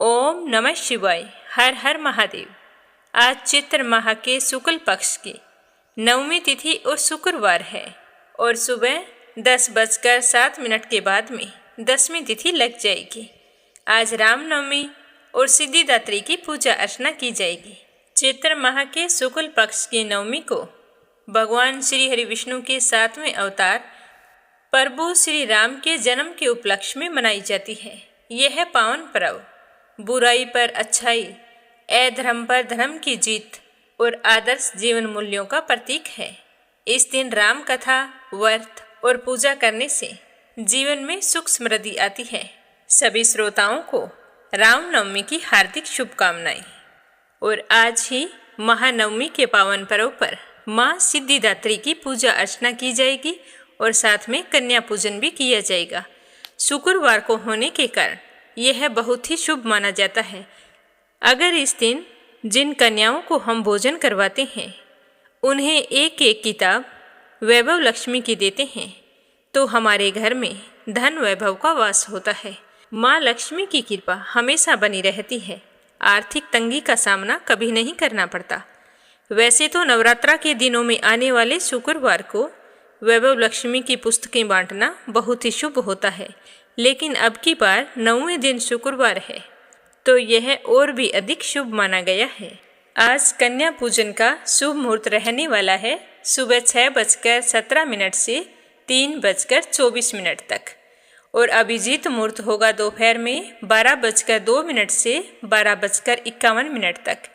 ओम नमः शिवाय। हर हर महादेव। आज चैत्र माह के शुक्ल पक्ष की नवमी तिथि और शुक्रवार है और सुबह 10:07 के बाद में 10वीं तिथि लग जाएगी। आज रामनवमी और सिद्धिदात्री की पूजा अर्चना की जाएगी। चैत्र माह के शुक्ल पक्ष की नवमी को भगवान श्री हरि विष्णु के 7वें अवतार प्रभु श्री राम के जन्म के उपलक्ष्य में मनाई जाती है। यह पावन पर्व बुराई पर अच्छाई, अधर्म पर धर्म की जीत और आदर्श जीवन मूल्यों का प्रतीक है। इस दिन राम कथा, व्रत और पूजा करने से जीवन में सुख समृद्धि आती है। सभी श्रोताओं को रामनवमी की हार्दिक शुभकामनाएं। और आज ही महानवमी के पावन पर्व पर माँ सिद्धिदात्री की पूजा अर्चना की जाएगी और साथ में कन्या पूजन भी किया जाएगा। शुक्रवार को होने के कारण यह बहुत ही शुभ माना जाता है। अगर इस दिन जिन कन्याओं को हम भोजन करवाते हैं उन्हें एक एक किताब वैभव लक्ष्मी की देते हैं तो हमारे घर में धन वैभव का वास होता है। माँ लक्ष्मी की कृपा हमेशा बनी रहती है। आर्थिक तंगी का सामना कभी नहीं करना पड़ता। वैसे तो नवरात्रा के दिनों में आने वाले शुक्रवार को वैभव लक्ष्मी की पुस्तकें बांटना बहुत ही शुभ होता है, लेकिन अब की बार 9वें दिन शुक्रवार है तो यह और भी अधिक शुभ माना गया है। आज कन्या पूजन का शुभ मुहूर्त रहने वाला है सुबह 6:17 से 3:24 तक और अभिजीत मुहूर्त होगा दोपहर में 12:02 से 12:51 तक।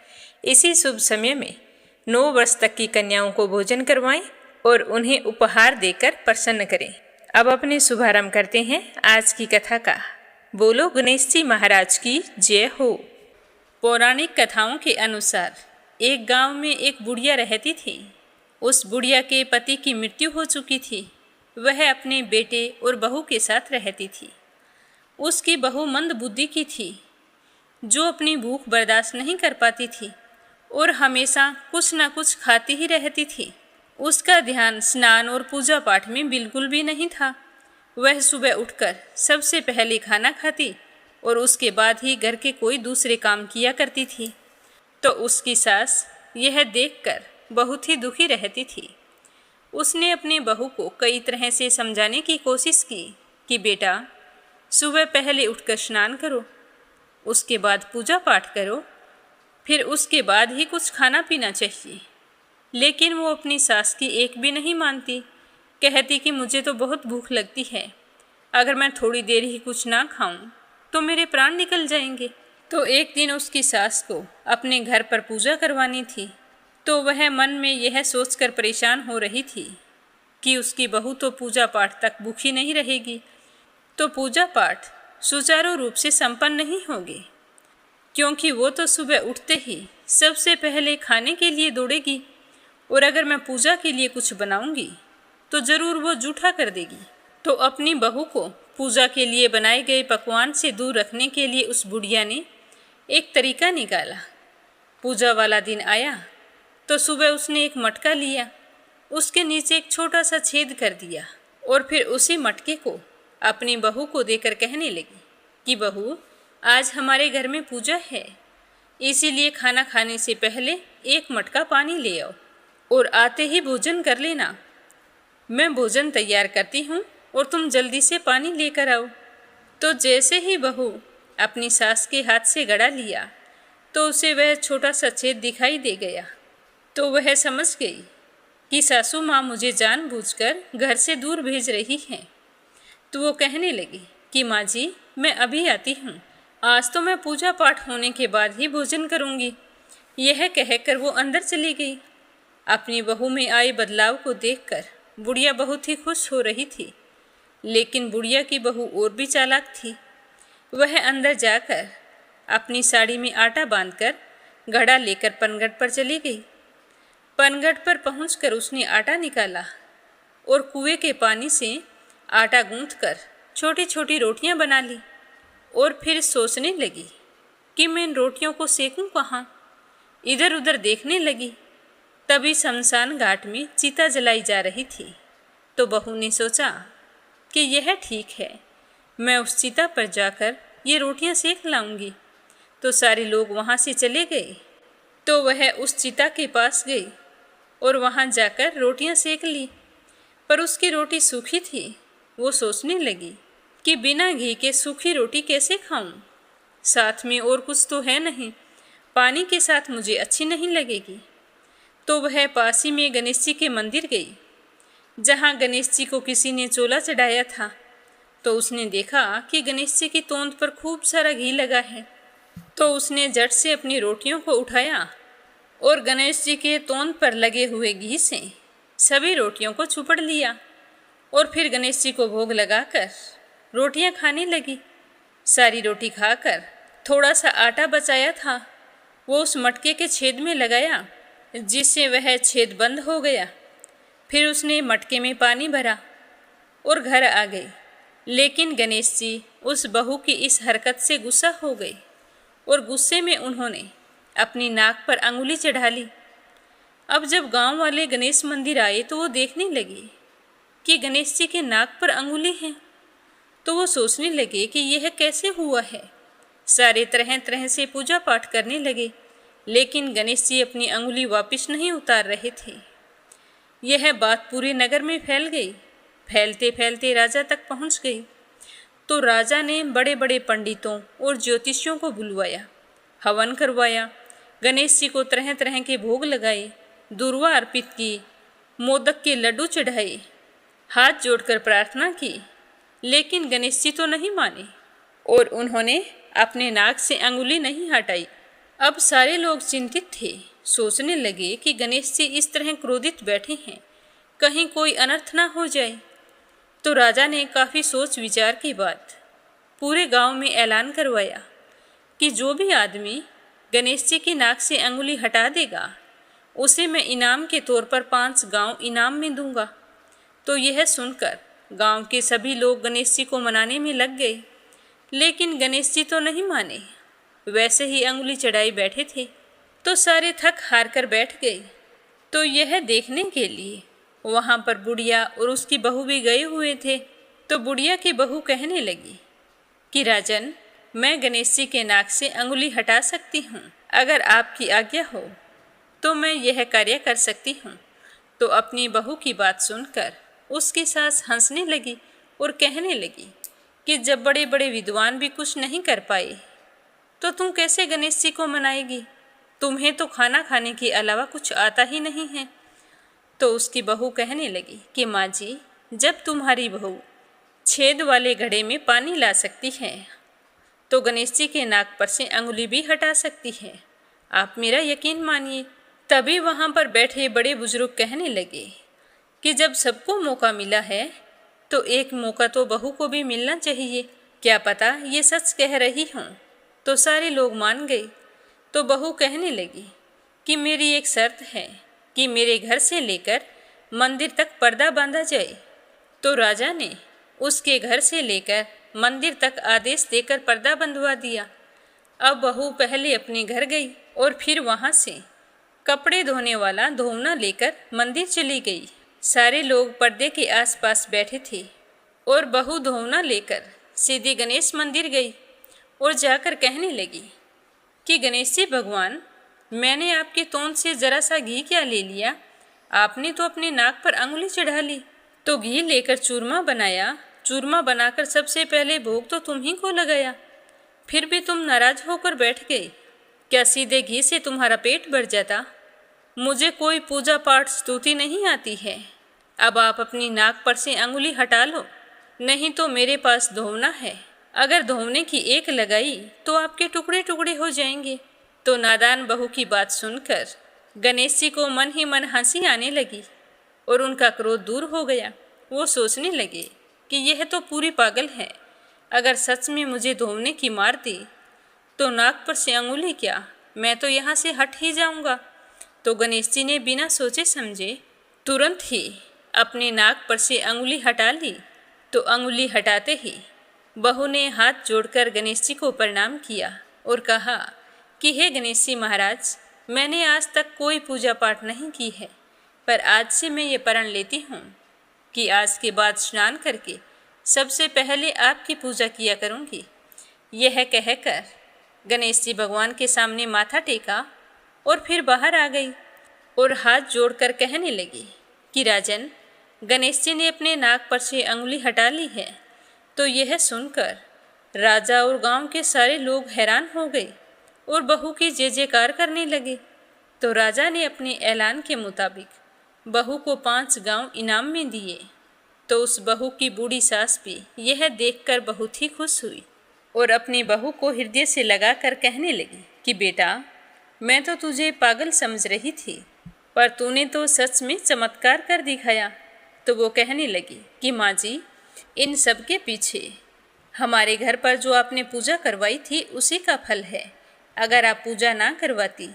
इसी शुभ समय में 9 वर्ष तक की कन्याओं को भोजन करवाएं और उन्हें उपहार देकर प्रसन्न करें। अब अपने शुभारंभ करते हैं आज की कथा का। बोलो गणेश जी महाराज की जय हो। पौराणिक कथाओं के अनुसार एक गांव में एक बुढ़िया रहती थी। उस बुढ़िया के पति की मृत्यु हो चुकी थी। वह अपने बेटे और बहू के साथ रहती थी। उसकी बहू मंद बुद्धि की थी, जो अपनी भूख बर्दाश्त नहीं कर पाती थी और हमेशा कुछ न कुछ खाती ही रहती थी। उसका ध्यान स्नान और पूजा पाठ में बिल्कुल भी नहीं था। वह सुबह उठकर सबसे पहले खाना खाती और उसके बाद ही घर के कोई दूसरे काम किया करती थी। तो उसकी सास यह देखकर बहुत ही दुखी रहती थी। उसने अपने बहू को कई तरह से समझाने की कोशिश की कि बेटा, सुबह पहले उठकर स्नान करो, उसके बाद पूजा पाठ करो, फिर उसके बाद ही कुछ खाना पीना चाहिए। लेकिन वो अपनी सास की एक भी नहीं मानती। कहती कि मुझे तो बहुत भूख लगती है, अगर मैं थोड़ी देर ही कुछ ना खाऊं तो मेरे प्राण निकल जाएंगे। तो एक दिन उसकी सास को अपने घर पर पूजा करवानी थी, तो वह मन में यह सोचकर परेशान हो रही थी कि उसकी बहू तो पूजा पाठ तक भूखी नहीं रहेगी, तो पूजा पाठ सुचारू रूप से संपन्न नहीं होगी, क्योंकि वो तो सुबह उठते ही सबसे पहले खाने के लिए दौड़ेगी और अगर मैं पूजा के लिए कुछ बनाऊंगी तो ज़रूर वो जूठा कर देगी। तो अपनी बहू को पूजा के लिए बनाए गए पकवान से दूर रखने के लिए उस बुढ़िया ने एक तरीका निकाला। पूजा वाला दिन आया तो सुबह उसने एक मटका लिया, उसके नीचे एक छोटा सा छेद कर दिया और फिर उसी मटके को अपनी बहू को देकर कहने लगी कि बहू, आज हमारे घर में पूजा है, इसीलिए खाना खाने से पहले एक मटका पानी ले आओ और आते ही भोजन कर लेना। मैं भोजन तैयार करती हूँ और तुम जल्दी से पानी लेकर आओ। तो जैसे ही बहू अपनी सास के हाथ से गड़ा लिया तो उसे वह छोटा सा छेद दिखाई दे गया। तो वह समझ गई कि सासू माँ मुझे जानबूझकर घर से दूर भेज रही हैं। तो वो कहने लगी कि माँ जी, मैं अभी आती हूँ, आज तो मैं पूजा पाठ होने के बाद ही भोजन करूँगी। यह कहकर वो अंदर चली गई। अपनी बहू में आए बदलाव को देखकर बुढ़िया बहुत ही खुश हो रही थी, लेकिन बुढ़िया की बहू और भी चालाक थी। वह अंदर जाकर अपनी साड़ी में आटा बांधकर घड़ा लेकर पनघट पर चली गई। पनघट पर पहुंचकर उसने आटा निकाला और कुएं के पानी से आटा गूंथकर छोटी छोटी रोटियां बना ली और फिर सोचने लगी कि मैं इन रोटियों को सेकूं कहाँ। इधर उधर देखने लगी। तभी शमशान घाट में चिता जलाई जा रही थी। तो बहू ने सोचा कि यह ठीक है, मैं उस चिता पर जाकर ये रोटियां सेक लाऊंगी। तो सारे लोग वहाँ से चले गए। तो वह उस चिता के पास गई और वहाँ जाकर रोटियाँ सेक ली, पर उसकी रोटी सूखी थी। वो सोचने लगी कि बिना घी के सूखी रोटी कैसे खाऊं? साथ में और कुछ तो है नहीं, पानी के साथ मुझे अच्छी नहीं लगेगी। तो वह पास ही में गणेश जी के मंदिर गई, जहाँ गणेश जी को किसी ने चोला चढ़ाया था। तो उसने देखा कि गणेश जी की तोंद पर खूब सारा घी लगा है। तो उसने झट से अपनी रोटियों को उठाया और गणेश जी के तोंद पर लगे हुए घी से सभी रोटियों को चुपड़ लिया और फिर गणेश जी को भोग लगाकर रोटियां खाने लगी। सारी रोटी खाकर थोड़ा सा आटा बचाया था, वो उस मटके के छेद में लगाया, जिससे वह छेद बंद हो गया। फिर उसने मटके में पानी भरा और घर आ गई। लेकिन गणेश जी उस बहू की इस हरकत से गुस्सा हो गए और गुस्से में उन्होंने अपनी नाक पर अंगुली चढ़ा ली। अब जब गांव वाले गणेश मंदिर आए तो वो देखने लगे कि गणेश जी के नाक पर अंगुली है। तो वो सोचने लगे कि यह कैसे हुआ है। सारे तरह तरह से पूजा पाठ करने लगे, लेकिन गणेश जी अपनी अंगुली वापस नहीं उतार रहे थे। यह बात पूरे नगर में फैल गई। फैलते फैलते राजा तक पहुंच गई। तो राजा ने बड़े बड़े पंडितों और ज्योतिषियों को बुलवाया, हवन करवाया, गणेश जी को तरह तरह के भोग लगाए, दूर्वा अर्पित की, मोदक के लड्डू चढ़ाए, हाथ जोड़कर प्रार्थना की। लेकिन गणेश जी तो नहीं माने और उन्होंने अपने नाक से अंगुली नहीं हटाई। अब सारे लोग चिंतित थे, सोचने लगे कि गणेश जी इस तरह क्रोधित बैठे हैं, कहीं कोई अनर्थ ना हो जाए। तो राजा ने काफ़ी सोच विचार के बाद पूरे गांव में ऐलान करवाया कि जो भी आदमी गणेश जी की नाक से अंगुली हटा देगा, उसे मैं इनाम के तौर पर 5 गांव इनाम में दूंगा। तो यह सुनकर गांव के सभी लोग गणेश जी को मनाने में लग गए, लेकिन गणेश जी तो नहीं माने, वैसे ही अंगुली चढ़ाई बैठे थे। तो सारे थक हार कर बैठ गए। तो यह देखने के लिए वहाँ पर बुढ़िया और उसकी बहू भी गए हुए थे। तो बुढ़िया की बहू कहने लगी कि राजन, मैं गणेश जी के नाक से अंगुली हटा सकती हूँ, अगर आपकी आज्ञा हो तो मैं यह कार्य कर सकती हूँ। तो अपनी बहू की बात सुनकर उसकी सास हंसने लगी और कहने लगी कि जब बड़े बड़े विद्वान भी कुछ नहीं कर पाए तो तुम कैसे गणेश जी को मनाएगी? तुम्हें तो खाना खाने के अलावा कुछ आता ही नहीं है। तो उसकी बहू कहने लगी कि माँ जी, जब तुम्हारी बहू छेद वाले घड़े में पानी ला सकती है तो गणेश जी के नाक पर से अंगुली भी हटा सकती है, आप मेरा यकीन मानिए। तभी वहाँ पर बैठे बड़े बुजुर्ग कहने लगे कि जब सबको मौका मिला है तो एक मौका तो बहू को भी मिलना चाहिए, क्या पता ये सच कह रही हूँ। तो सारे लोग मान गए। तो बहू कहने लगी कि मेरी एक शर्त है कि मेरे घर से लेकर मंदिर तक पर्दा बांधा जाए। तो राजा ने उसके घर से लेकर मंदिर तक आदेश देकर पर्दा बंधवा दिया। अब बहू पहले अपने घर गई और फिर वहाँ से कपड़े धोने वाला धोवना लेकर मंदिर चली गई। सारे लोग पर्दे के आसपास बैठे थे और बहू धोवना लेकर सीधे गणेश मंदिर गई और जाकर कहने लगी कि गणेश जी भगवान, मैंने आपके तोंद से जरा सा घी क्या ले लिया, आपने तो अपने नाक पर अंगुली चढ़ा ली। तो घी लेकर चूरमा बनाया, चूरमा बनाकर सबसे पहले भोग तो तुम ही को लगाया, फिर भी तुम नाराज होकर बैठ गए। क्या सीधे घी से तुम्हारा पेट भर जाता? मुझे कोई पूजा पाठ स्तुति नहीं आती है। अब आप अपनी नाक पर से अंगुली हटा लो, नहीं तो मेरे पास धोवना है, अगर धोवने की एक लगाई तो आपके टुकड़े टुकड़े हो जाएंगे। तो नादान बहू की बात सुनकर गणेश जी को मन ही मन हंसी आने लगी और उनका क्रोध दूर हो गया। वो सोचने लगे कि यह तो पूरी पागल है, अगर सच में मुझे धोवने की मार दी तो नाक पर से अंगुली क्या, मैं तो यहाँ से हट ही जाऊँगा। तो गणेश जी ने बिना सोचे समझे तुरंत ही अपने नाक पर से अंगुली हटा ली। तो अंगुली हटाते ही बहू ने हाथ जोड़कर गणेश जी को प्रणाम किया और कहा कि हे गणेश जी महाराज, मैंने आज तक कोई पूजा पाठ नहीं की है, पर आज से मैं ये प्रण लेती हूँ कि आज के बाद स्नान करके सबसे पहले आपकी पूजा किया करूँगी। यह कहकर गणेश जी भगवान के सामने माथा टेका और फिर बाहर आ गई और हाथ जोड़कर कहने लगी कि राजन, गणेश जी ने अपने नाक पर से अंगुली हटा ली है। तो यह सुनकर राजा और गांव के सारे लोग हैरान हो गए और बहू की जय जयकार करने लगे। तो राजा ने अपने ऐलान के मुताबिक बहू को 5 गांव इनाम में दिए। तो उस बहू की बूढ़ी सास भी यह देखकर बहुत ही खुश हुई और अपनी बहू को हृदय से लगाकर कहने लगी कि बेटा, मैं तो तुझे पागल समझ रही थी, पर तूने तो सच में चमत्कार कर दिखाया। तो वो कहने लगी कि माँ जी, इन सब के पीछे हमारे घर पर जो आपने पूजा करवाई थी उसी का फल है। अगर आप पूजा ना करवाती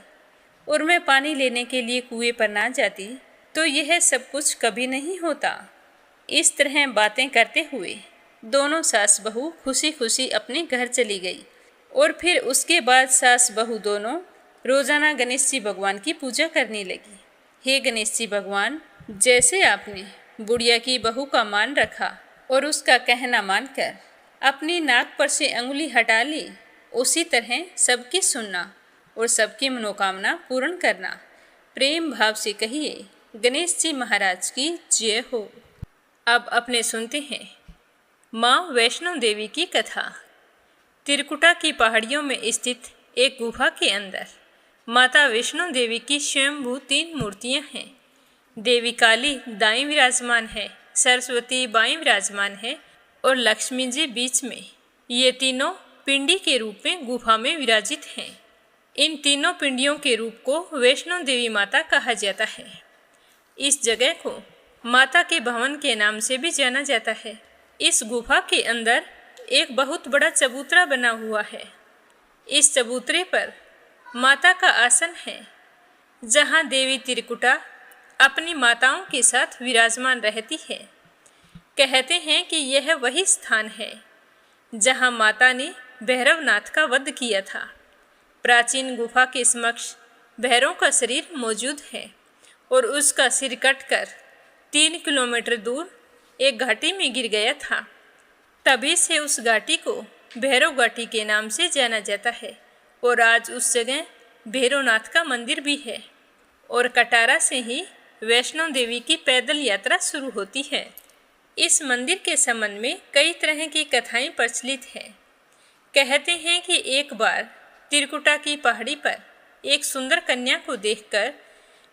और मैं पानी लेने के लिए कुएं पर ना जाती तो यह सब कुछ कभी नहीं होता। इस तरह बातें करते हुए दोनों सास बहू खुशी खुशी अपने घर चली गई और फिर उसके बाद सास बहू दोनों रोजाना गणेश जी भगवान की पूजा करने लगी। हे गणेश जी भगवान, जैसे आपने बुढ़िया की बहू का मान रखा और उसका कहना मानकर अपनी नाक पर से अंगुली हटा ली, उसी तरह सबकी सुनना और सबकी मनोकामना पूर्ण करना। प्रेम भाव से कहिए गणेश जी महाराज की जय हो। अब अपने सुनते हैं माँ वैष्णो देवी की कथा। त्रिकुटा की पहाड़ियों में स्थित एक गुफा के अंदर माता वैष्णो देवी की स्वयंभू 3 मूर्तियां हैं। देवी काली दाईं विराजमान है, सरस्वती बाईं विराजमान है और लक्ष्मी जी बीच में। ये तीनों पिंडी के रूप में गुफा में विराजित हैं। इन तीनों पिंडियों के रूप को वैष्णो देवी माता कहा जाता है। इस जगह को माता के भवन के नाम से भी जाना जाता है। इस गुफा के अंदर एक बहुत बड़ा चबूतरा बना हुआ है। इस चबूतरे पर माता का आसन है, जहाँ देवी त्रिकुटा अपनी माताओं के साथ विराजमान रहती है। कहते हैं कि यह वही स्थान है जहाँ माता ने भैरवनाथ का वध किया था। प्राचीन गुफा के समक्ष भैरव का शरीर मौजूद है और उसका सिर कटकर 3 किलोमीटर दूर एक घाटी में गिर गया था। तभी से उस घाटी को भैरव घाटी के नाम से जाना जाता है और आज उस जगह भैरवनाथ का मंदिर भी है। और कटारा से ही वैष्णो देवी की पैदल यात्रा शुरू होती है। इस मंदिर के संबंध में कई तरह की कथाएं प्रचलित हैं। कहते हैं कि एक बार त्रिकुटा की पहाड़ी पर एक सुंदर कन्या को देखकर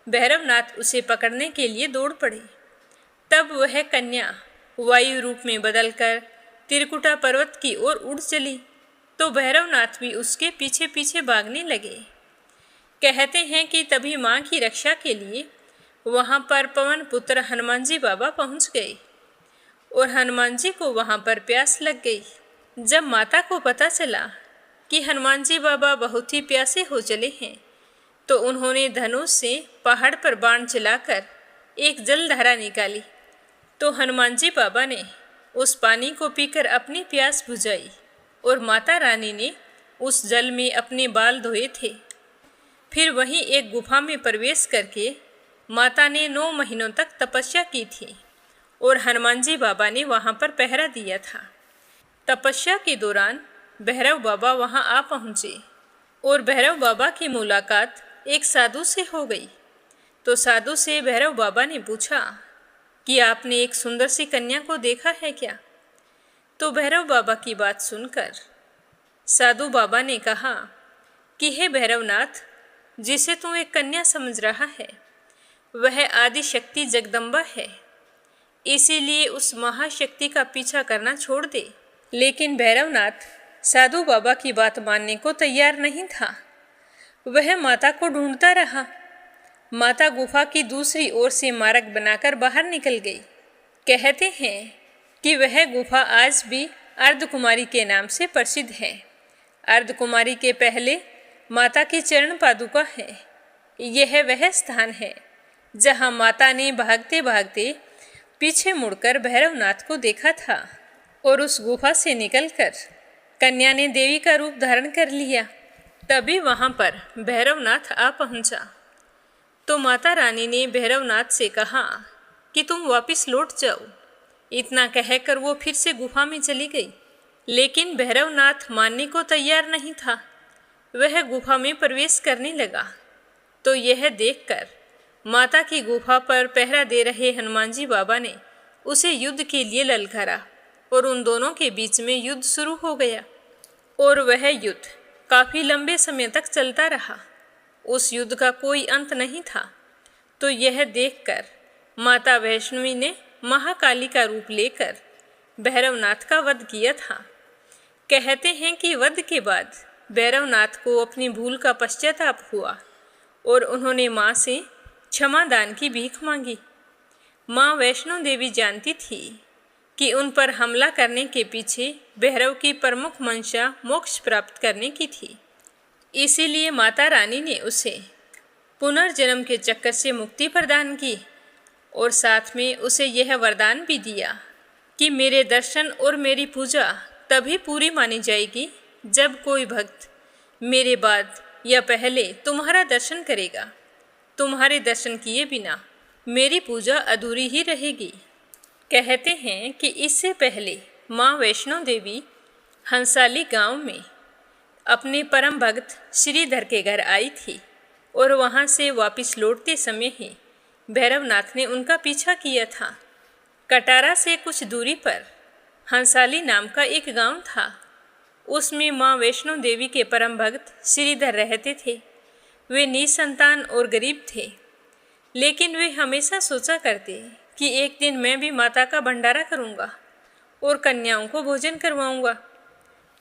भैरवनाथ उसे पकड़ने के लिए दौड़ पड़े। तब वह कन्या वायु रूप में बदलकर त्रिकुटा पर्वत की ओर उड़ चली, तो भैरवनाथ भी उसके पीछे पीछे भागने लगे। कहते हैं कि तभी माँ की रक्षा के लिए वहाँ पर पवन पुत्र हनुमान जी बाबा पहुँच गए और हनुमान जी को वहाँ पर प्यास लग गई। जब माता को पता चला कि हनुमान जी बाबा बहुत ही प्यासे हो चले हैं, तो उन्होंने धनुष से पहाड़ पर बाण चलाकर एक जलधारा निकाली। तो हनुमान जी बाबा ने उस पानी को पीकर अपनी प्यास बुझाई और माता रानी ने उस जल में अपने बाल धोए थे। फिर वहीं एक गुफा में प्रवेश करके माता ने 9 महीनों तक तपस्या की थी और हनुमान जी बाबा ने वहाँ पर पहरा दिया था। तपस्या के दौरान भैरव बाबा वहाँ आ पहुँचे और भैरव बाबा की मुलाकात एक साधु से हो गई। तो साधु से भैरव बाबा ने पूछा कि आपने एक सुंदर सी कन्या को देखा है क्या? तो भैरव बाबा की बात सुनकर साधु बाबा ने कहा कि हे भैरवनाथ, जिसे तू एक कन्या समझ रहा है वह आदि शक्ति जगदम्बा है, इसीलिए उस महाशक्ति का पीछा करना छोड़ दे। लेकिन भैरवनाथ साधु बाबा की बात मानने को तैयार नहीं था। वह माता को ढूंढता रहा। माता गुफा की दूसरी ओर से मार्ग बनाकर बाहर निकल गई। कहते हैं कि वह गुफा आज भी अर्धकुमारी के नाम से प्रसिद्ध है। अर्धकुमारी के पहले माता की चरण पादुका है। यह वह स्थान है जहाँ माता ने भागते भागते पीछे मुड़कर भैरवनाथ को देखा था और उस गुफा से निकलकर कन्या ने देवी का रूप धारण कर लिया। तभी वहाँ पर भैरवनाथ आ पहुँचा। तो माता रानी ने भैरवनाथ से कहा कि तुम वापस लौट जाओ। इतना कहकर वो फिर से गुफा में चली गई, लेकिन भैरवनाथ मानने को तैयार नहीं था। वह गुफा में प्रवेश करने लगा तो यह देखकर माता की गुफा पर पहरा दे रहे हनुमान जी बाबा ने उसे युद्ध के लिए ललकारा और उन दोनों के बीच में युद्ध शुरू हो गया और वह युद्ध काफ़ी लंबे समय तक चलता रहा। उस युद्ध का कोई अंत नहीं था। तो यह देखकर माता वैष्णवी ने महाकाली का रूप लेकर भैरवनाथ का वध किया था। कहते हैं कि वध के बाद भैरवनाथ को अपनी भूल का पश्चाताप हुआ और उन्होंने माँ से क्षमा दान की भीख मांगी। माँ वैष्णो देवी जानती थी कि उन पर हमला करने के पीछे भैरव की प्रमुख मंशा मोक्ष प्राप्त करने की थी। इसीलिए माता रानी ने उसे पुनर्जन्म के चक्कर से मुक्ति प्रदान की और साथ में उसे यह वरदान भी दिया कि मेरे दर्शन और मेरी पूजा तभी पूरी मानी जाएगी जब कोई भक्त मेरे बाद या पहले तुम्हारा दर्शन करेगा। तुम्हारे दर्शन किए बिना मेरी पूजा अधूरी ही रहेगी। कहते हैं कि इससे पहले माँ वैष्णो देवी हंसाली गांव में अपने परम भक्त श्रीधर के घर आई थी और वहां से वापस लौटते समय ही भैरवनाथ ने उनका पीछा किया था। कटारा से कुछ दूरी पर हंसाली नाम का एक गांव था। उसमें माँ वैष्णो देवी के परम भक्त श्रीधर रहते थे। वे निसंतान और गरीब थे, लेकिन वे हमेशा सोचा करते कि एक दिन मैं भी माता का भंडारा करूँगा और कन्याओं को भोजन करवाऊँगा।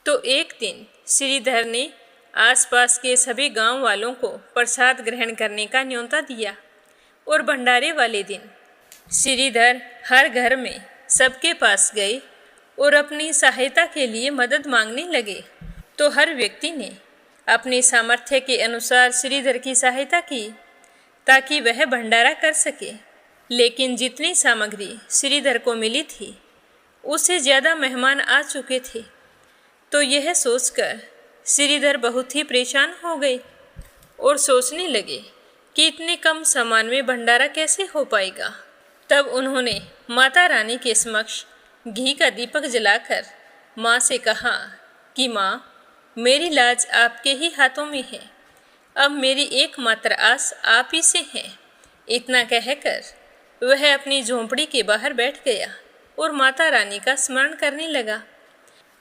तो एक दिन श्रीधर ने आसपास के सभी गांव वालों को प्रसाद ग्रहण करने का न्योता दिया और भंडारे वाले दिन श्रीधर हर घर में सबके पास गए और अपनी सहायता के लिए मदद मांगने लगे। तो हर व्यक्ति ने अपनी सामर्थ्य के अनुसार श्रीधर की सहायता की ताकि वह भंडारा कर सके। लेकिन जितनी सामग्री श्रीधर को मिली थी उससे ज़्यादा मेहमान आ चुके थे। तो यह सोचकर श्रीधर बहुत ही परेशान हो गए और सोचने लगे कि इतने कम सामान में भंडारा कैसे हो पाएगा। तब उन्होंने माता रानी के समक्ष घी का दीपक जलाकर माँ से कहा कि माँ, मेरी लाज आपके ही हाथों में है। अब मेरी एकमात्र आस आप ही से है। इतना कहकर वह अपनी झोंपड़ी के बाहर बैठ गया और माता रानी का स्मरण करने लगा।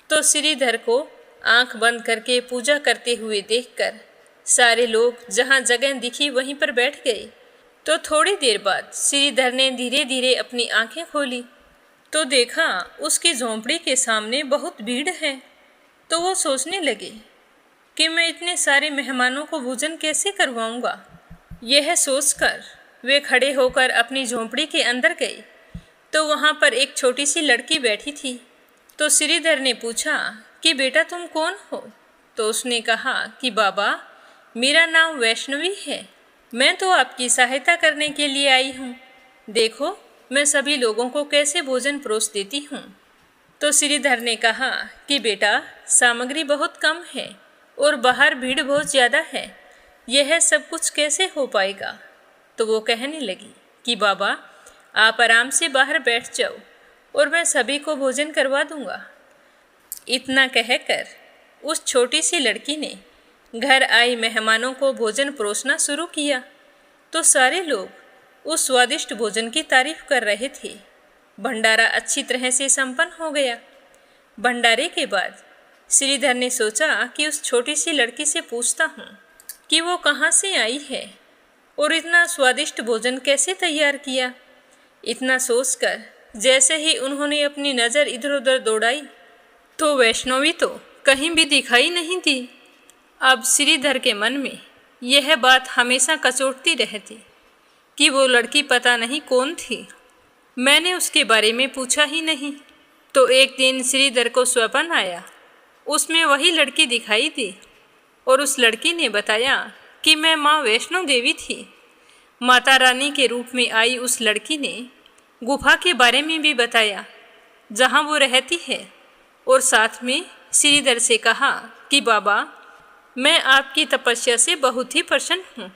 तो श्रीधर को आंख बंद करके पूजा करते हुए देखकर सारे लोग जहां जगह दिखी वहीं पर बैठ गए। तो थोड़ी देर बाद श्रीधर ने धीरे धीरे अपनी आंखें खोली तो देखा उसकी झोंपड़ी के सामने बहुत भीड़ है। तो वो सोचने लगे कि मैं इतने सारे मेहमानों को भोजन कैसे करवाऊंगा। यह सोचकर वे खड़े होकर अपनी झोंपड़ी के अंदर गए तो वहाँ पर एक छोटी सी लड़की बैठी थी। तो श्रीधर ने पूछा कि बेटा तुम कौन हो। तो उसने कहा कि बाबा, मेरा नाम वैष्णवी है। मैं तो आपकी सहायता करने के लिए आई हूँ। देखो मैं सभी लोगों को कैसे भोजन परोस देती हूँ। तो श्रीधर ने कहा कि बेटा, सामग्री बहुत कम है और बाहर भीड़ बहुत ज़्यादा है, यह सब कुछ कैसे हो पाएगा। तो वो कहने लगी कि बाबा, आप आराम से बाहर बैठ जाओ और मैं सभी को भोजन करवा दूंगा। इतना कहकर उस छोटी सी लड़की ने घर आए मेहमानों को भोजन परोसना शुरू किया। तो सारे लोग उस स्वादिष्ट भोजन की तारीफ कर रहे थे। भंडारा अच्छी तरह से संपन्न हो गया। भंडारे के बाद श्रीधर ने सोचा कि उस छोटी सी लड़की से पूछता हूँ कि वो कहाँ से आई है और इतना स्वादिष्ट भोजन कैसे तैयार किया। इतना सोचकर जैसे ही उन्होंने अपनी नज़र इधर उधर दौड़ाई तो वैष्णवी तो कहीं भी दिखाई नहीं दी। अब श्रीधर के मन में यह बात हमेशा कचोटती रहती कि वो लड़की पता नहीं कौन थी। मैंने उसके बारे में पूछा ही नहीं। तो एक दिन श्रीधर को स्वप्न आया, उसमें वही लड़की दिखाई दी और उस लड़की ने बताया कि मैं माँ वैष्णो देवी थी। माता रानी के रूप में आई उस लड़की ने गुफा के बारे में भी बताया जहाँ वो रहती है और साथ में श्रीधर से कहा कि बाबा, मैं आपकी तपस्या से बहुत ही प्रसन्न हूँ,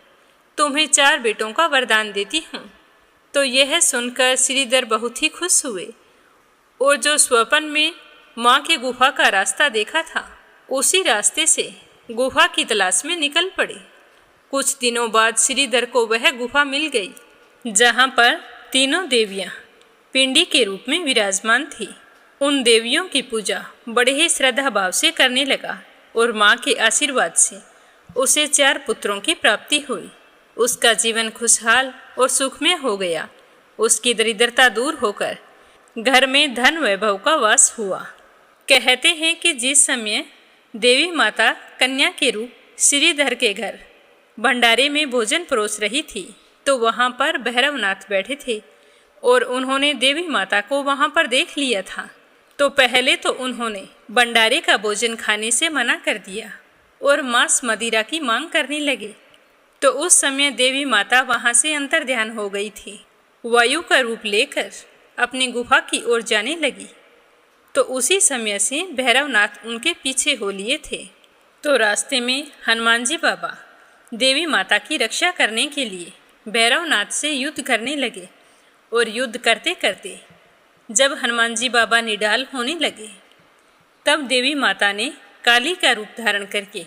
तुम्हें 4 बेटों का वरदान देती हूँ। तो यह सुनकर श्रीधर बहुत ही खुश हुए और जो स्वप्न में माँ के गुफा का रास्ता देखा था उसी रास्ते से गुफा की तलाश में निकल पड़े। कुछ दिनों बाद श्रीधर को वह गुफा मिल गई, जहाँ पर तीनों देवियाँ पिंडी के रूप में विराजमान थी। उन देवियों की पूजा बड़े ही श्रद्धा भाव से करने लगा और माँ के आशीर्वाद से उसे 4 पुत्रों की प्राप्ति हुई। उसका जीवन खुशहाल और सुखमय हो गया। उसकी दरिद्रता दूर होकर घर में धन वैभव का वास हुआ। कहते हैं कि जिस समय देवी माता कन्या के रूप श्रीधर के घर भंडारे में भोजन परोस रही थी, तो वहाँ पर भैरवनाथ बैठे थे और उन्होंने देवी माता को वहाँ पर देख लिया था। तो पहले तो उन्होंने भंडारे का भोजन खाने से मना कर दिया और मांस मदिरा की मांग करने लगे। तो उस समय देवी माता वहाँ से अंतर्ध्यान हो गई थी। वायु का रूप लेकर अपनी गुफा की ओर जाने लगी। तो उसी समय से भैरवनाथ उनके पीछे हो लिए थे। तो रास्ते में हनुमान जी बाबा देवी माता की रक्षा करने के लिए भैरवनाथ से युद्ध करने लगे और युद्ध करते करते जब हनुमान जी बाबा निडाल होने लगे, तब देवी माता ने काली का रूप धारण करके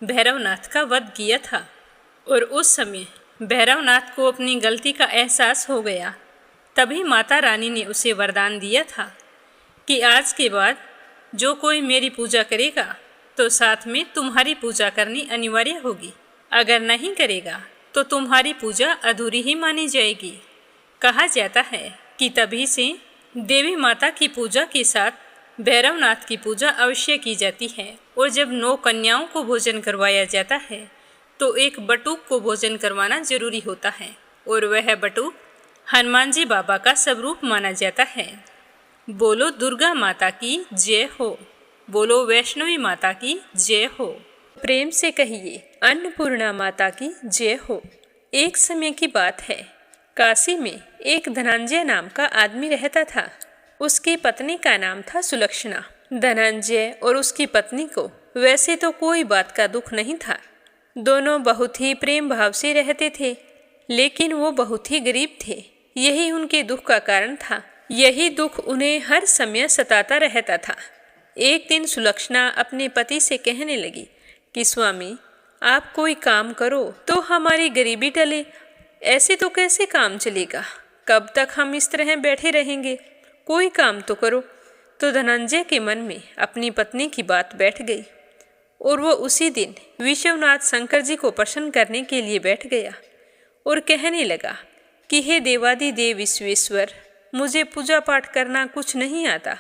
भैरवनाथ का वध किया था। और उस समय भैरवनाथ को अपनी गलती का एहसास हो गया। तभी माता रानी ने उसे वरदान दिया था कि आज के बाद जो कोई मेरी पूजा करेगा तो साथ में तुम्हारी पूजा करनी अनिवार्य होगी। अगर नहीं करेगा तो तुम्हारी पूजा अधूरी ही मानी जाएगी। कहा जाता है कि तभी से देवी माता की पूजा के साथ भैरवनाथ की पूजा अवश्य की जाती है। और जब 9 कन्याओं को भोजन करवाया जाता है तो एक बटुक को भोजन करवाना जरूरी होता है, और वह बटुक हनुमान जी बाबा का स्वरूप माना जाता है। बोलो दुर्गा माता की जय हो, बोलो वैष्णवी माता की जय हो। प्रेम से कहिए अन्नपूर्णा माता की जय हो। एक समय की बात है, काशी में एक धनंजय नाम का आदमी रहता था। उसकी पत्नी का नाम था सुलक्षणा। धनंजय और उसकी पत्नी को वैसे तो कोई बात का दुख नहीं था। दोनों बहुत ही प्रेम भाव से रहते थे, लेकिन वो बहुत ही गरीब थे। यही उनके दुख का कारण था। यही दुख उन्हें हर समय सताता रहता था। एक दिन सुलक्षणा अपने पति से कहने लगी कि स्वामी, आप कोई काम करो तो हमारी गरीबी टले। ऐसे तो कैसे काम चलेगा? कब तक हम इस तरह बैठे रहेंगे? कोई काम तो करो। तो धनंजय के मन में अपनी पत्नी की बात बैठ गई और वो उसी दिन विश्वनाथ शंकर जी को प्रसन्न करने के लिए बैठ गया और कहने लगा कि हे देवादिदेव विश्वेश्वर, मुझे पूजा पाठ करना कुछ नहीं आता।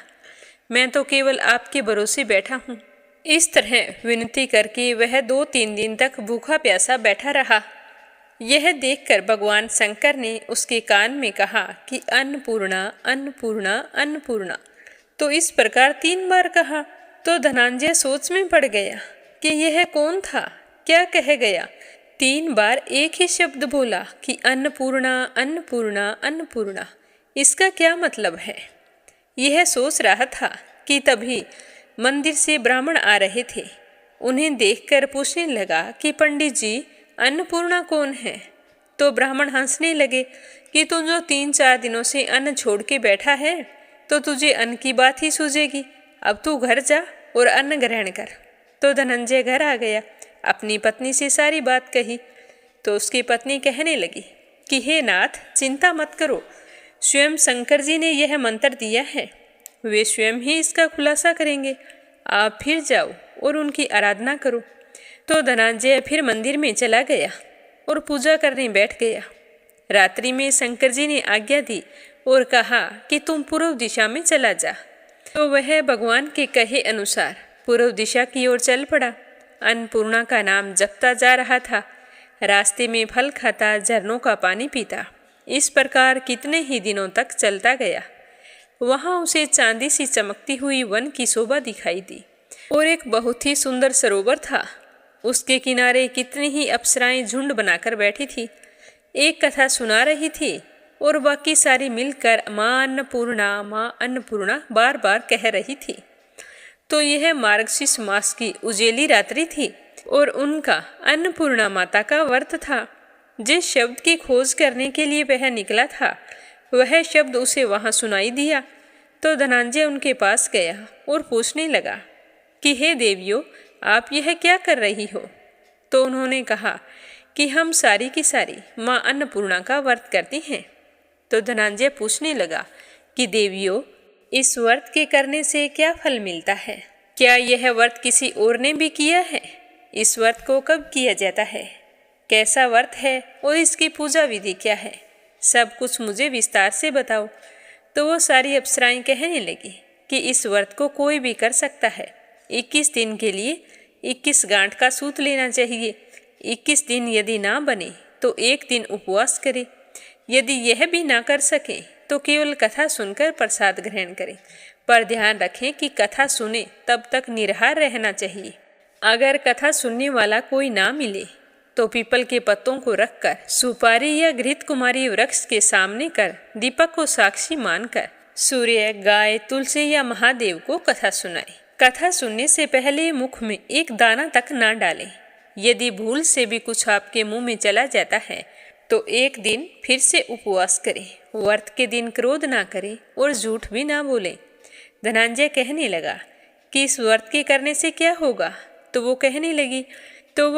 मैं तो केवल आपके भरोसे बैठा हूँ। इस तरह विनती करके वह 2-3 दिन तक भूखा प्यासा बैठा रहा। यह देखकर भगवान शंकर ने उसके कान में कहा कि अन्नपूर्णा अन्नपूर्णा अन्नपूर्णा। तो इस प्रकार 3 बार कहा। तो धनंजय सोच में पड़ गया कि यह कौन था, क्या कह गया। 3 बार एक ही शब्द बोला कि अन्नपूर्णा अन्नपूर्णा अन्नपूर्णा। इसका क्या मतलब है? यह सोच रहा था कि तभी मंदिर से ब्राह्मण आ रहे थे। उन्हें देखकर पूछने लगा कि पंडित जी, अन्नपूर्णा कौन है? तो ब्राह्मण हंसने लगे कि तू जो 3-4 दिनों से अन्न छोड़ के बैठा है, तो तुझे अन्न की बात ही सूझेगी। अब तू घर जा और अन्न ग्रहण कर। तो धनंजय घर आ गया, अपनी पत्नी से सारी बात कही। तो उसकी पत्नी कहने लगी कि हे नाथ, चिंता मत करो, स्वयं शंकर जी ने यह मंत्र दिया है, वे स्वयं ही इसका खुलासा करेंगे। आप फिर जाओ और उनकी आराधना करो। तो धनंजय फिर मंदिर में चला गया और पूजा करने बैठ गया। रात्रि में शंकर जी ने आज्ञा दी और कहा कि तुम पूर्व दिशा में चला जा। तो वह भगवान के कहे अनुसार पूर्व दिशा की ओर चल पड़ा। अन्नपूर्णा का नाम जपता जा रहा था। रास्ते में फल खाता, झरनों का पानी पीता। इस प्रकार कितने ही दिनों तक चलता गया। वहाँ उसे चांदी सी चमकती हुई वन की शोभा दिखाई दी और एक बहुत ही सुंदर सरोवर था। उसके किनारे कितनी ही अप्सराएं झुंड बनाकर बैठी थी, एक कथा सुना रही थी और बाकी सारी मिलकर माँ अन्नपूर्णा बार बार कह रही थी। तो यह मार्गशीर्ष मास की उजेली रात्रि थी और उनका अन्नपूर्णा माता का व्रत था। जिस शब्द की खोज करने के लिए वह निकला था, वह शब्द उसे वहां सुनाई दिया। तो धनंजय उनके पास गया और पूछने लगा कि हे देवियों, आप यह क्या कर रही हो? तो उन्होंने कहा कि हम सारी की सारी माँ अन्नपूर्णा का व्रत करती हैं। तो धनंजय पूछने लगा कि देवियों, इस व्रत के करने से क्या फल मिलता है? क्या यह व्रत किसी और ने भी किया है? इस व्रत को कब किया जाता है? कैसा व्रत है और इसकी पूजा विधि क्या है? सब कुछ मुझे विस्तार से बताओ। तो वो सारी अप्सराएं कहने लगी कि इस व्रत को कोई भी कर सकता है। 21 दिन के लिए 21 गांठ का सूत लेना चाहिए। 21 दिन यदि ना बने तो एक दिन उपवास करे। यदि यह भी ना कर सके तो केवल कथा सुनकर प्रसाद ग्रहण करें। पर ध्यान रखें कि कथा सुने तब तक निराहार रहना चाहिए। अगर कथा सुनने वाला कोई ना मिले तो पीपल के पत्तों को रखकर सुपारी या घृत कुमारी वृक्ष के सामने कर दीपक को साक्षी मानकर सूर्य, गाय, तुलसी या महादेव को कथा सुनाए। कथा सुनने से पहले मुख में एक दाना तक ना डालें। यदि भूल से भी कुछ आपके मुंह में चला जाता है तो एक दिन फिर से उपवास करें। व्रत के दिन क्रोध ना करें और झूठ भी ना बोलें। धनंजय कहने लगा कि इस व्रत के करने से क्या होगा? तो वो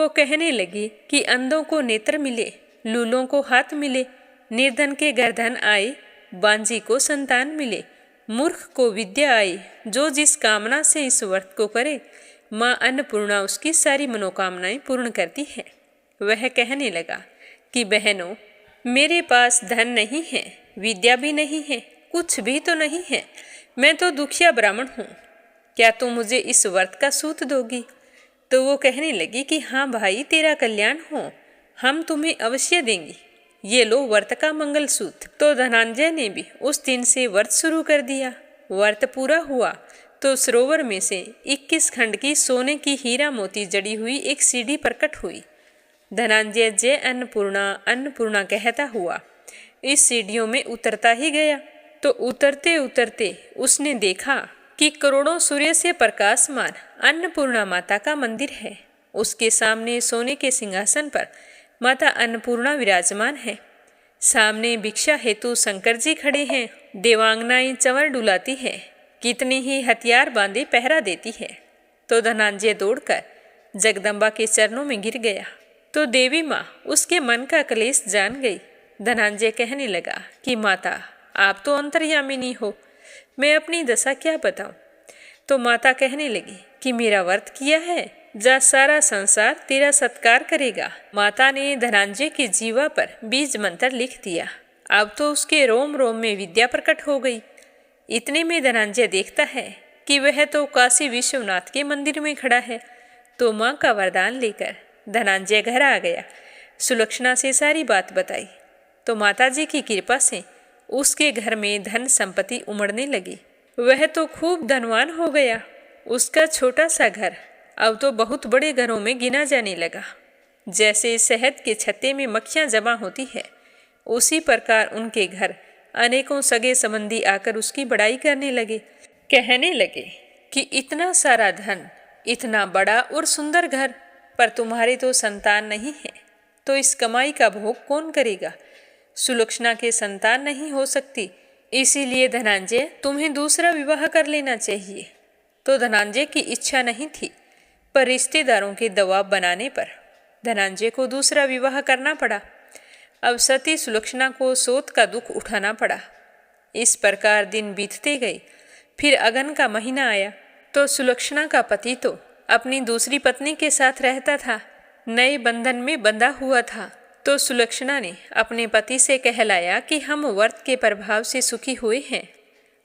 कहने लगी कि अंधों को नेत्र मिले, लूलों को हाथ मिले, निर्धन के घर धन आए, बांझी को संतान मिले, मूर्ख को विद्या आए। जो जिस कामना से इस व्रत को करे, माँ अन्नपूर्णा उसकी सारी मनोकामनाएं पूर्ण करती है। वह कहने लगा कि बहनों, मेरे पास धन नहीं है, विद्या भी नहीं है, कुछ भी तो नहीं है। मैं तो दुखिया ब्राह्मण हूँ। क्या तुम मुझे इस व्रत का सूत दोगी? तो वो कहने लगी कि हाँ भाई, तेरा कल्याण हो, हम तुम्हें अवश्य देंगे। ये लो व्रत का मंगल सूत। तो धनंजय ने भी उस दिन से व्रत शुरू कर दिया। व्रत पूरा हुआ तो सरोवर में से 21 खंड की सोने की हीरा मोती जड़ी हुई एक सीढ़ी प्रकट हुई। धनंजय जय अन्नपूर्णा अन्नपूर्णा कहता हुआ इस सीढ़ियों में उतरता ही गया। तो उतरते उतरते उसने देखा कि करोड़ों सूर्य से प्रकाशमान अन्नपूर्णा माता का मंदिर है। उसके सामने सोने के सिंहासन पर माता अन्नपूर्णा विराजमान है। सामने भिक्षा हेतु शंकर जी खड़े हैं। देवांगनाएं चंवर डुलाती है, कितने ही हथियार बांधे पहरा देती है। तो धनंजय दौड़कर जगदम्बा के चरणों में गिर गया। तो देवी माँ उसके मन का क्लेश जान गई। धनंजय कहने लगा कि माता, आप तो अंतर्यामिनी हो, मैं अपनी दशा क्या बताऊं? तो माता कहने लगी कि मेरा व्रत किया है, जा सारा संसार तेरा सत्कार करेगा। माता ने धनंजय की जीवा पर बीज मंत्र लिख दिया। अब तो उसके रोम रोम में विद्या प्रकट हो गई। इतने में धनंजय देखता है कि वह तो काशी विश्वनाथ के मंदिर में खड़ा है। तो माँ का वरदान लेकर धनंजय घर आ गया। सुलक्षणा से सारी बात बताई। तो माताजी की कृपा से उसके घर में धन संपत्ति उमड़ने लगी। वह तो खूब धनवान हो गया। उसका छोटा सा घर अब तो बहुत बड़े घरों में गिना जाने लगा। जैसे शहद के छत्ते में मक्खियाँ जमा होती है, उसी प्रकार उनके घर अनेकों सगे संबंधी आकर उसकी बड़ाई करने लगे। कहने लगे कि इतना सारा धन, इतना बड़ा और सुंदर घर, पर तुम्हारे तो संतान नहीं है, तो इस कमाई का भोग कौन करेगा? सुलक्षणा के संतान नहीं हो सकती, इसीलिए धनंजय तुम्हें दूसरा विवाह कर लेना चाहिए। तो धनंजय की इच्छा नहीं थी, पर रिश्तेदारों के दबाव बनाने पर धनंजय को दूसरा विवाह करना पड़ा। अब सती सुलक्षणा को सोत का दुख उठाना पड़ा। इस प्रकार दिन बीतते गए। फिर अगन का महीना आया तो सुलक्षणा का पति तो अपनी दूसरी पत्नी के साथ रहता था, नए बंधन में बंधा हुआ था। तो सुलक्षणा ने अपने पति से कहलाया कि हम व्रत के प्रभाव से सुखी हुए हैं,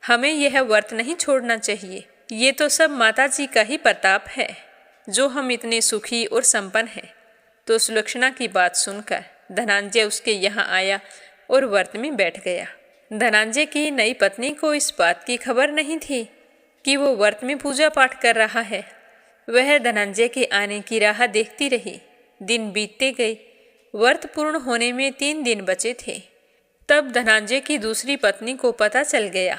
हमें यह व्रत नहीं छोड़ना चाहिए। ये तो सब माता जी का ही प्रताप है जो हम इतने सुखी और संपन्न हैं। तो सुलक्षणा की बात सुनकर धनंजय उसके यहाँ आया और व्रत में बैठ गया। धनंजय की नई पत्नी को इस बात की खबर नहीं थी कि वो व्रत में पूजा पाठ कर रहा है। वह धनंजय के आने की राह देखती रही। दिन बीतते गए। व्रत पूर्ण होने में 3 दिन बचे थे। तब धनंजय की दूसरी पत्नी को पता चल गया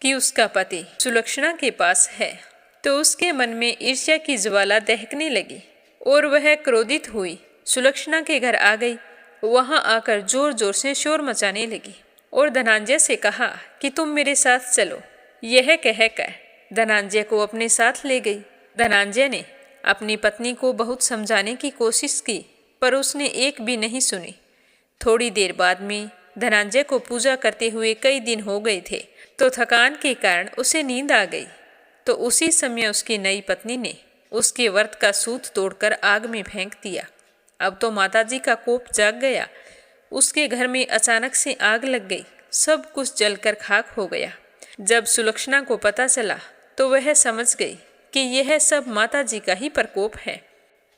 कि उसका पति सुलक्षणा के पास है। तो उसके मन में ईर्ष्या की ज्वाला दहकने लगी और वह क्रोधित हुई सुलक्षणा के घर आ गई। वहां आकर जोर जोर से शोर मचाने लगी और धनंजय से कहा कि तुम मेरे साथ चलो। यह कहकर धनंजय को अपने साथ ले गई। धनंजय ने अपनी पत्नी को बहुत समझाने की कोशिश की, पर उसने एक भी नहीं सुनी। थोड़ी देर बाद में धनंजय को पूजा करते हुए कई दिन हो गए थे, तो थकान के कारण उसे नींद आ गई। तो उसी समय उसकी नई पत्नी ने उसके व्रत का सूत तोड़कर आग में फेंक दिया। अब तो माताजी का कोप जाग गया। उसके घर में अचानक से आग लग गई, सब कुछ जलकर खाक हो गया। जब सुलक्षणा को पता चला तो वह समझ गई कि यह सब माताजी का ही प्रकोप है।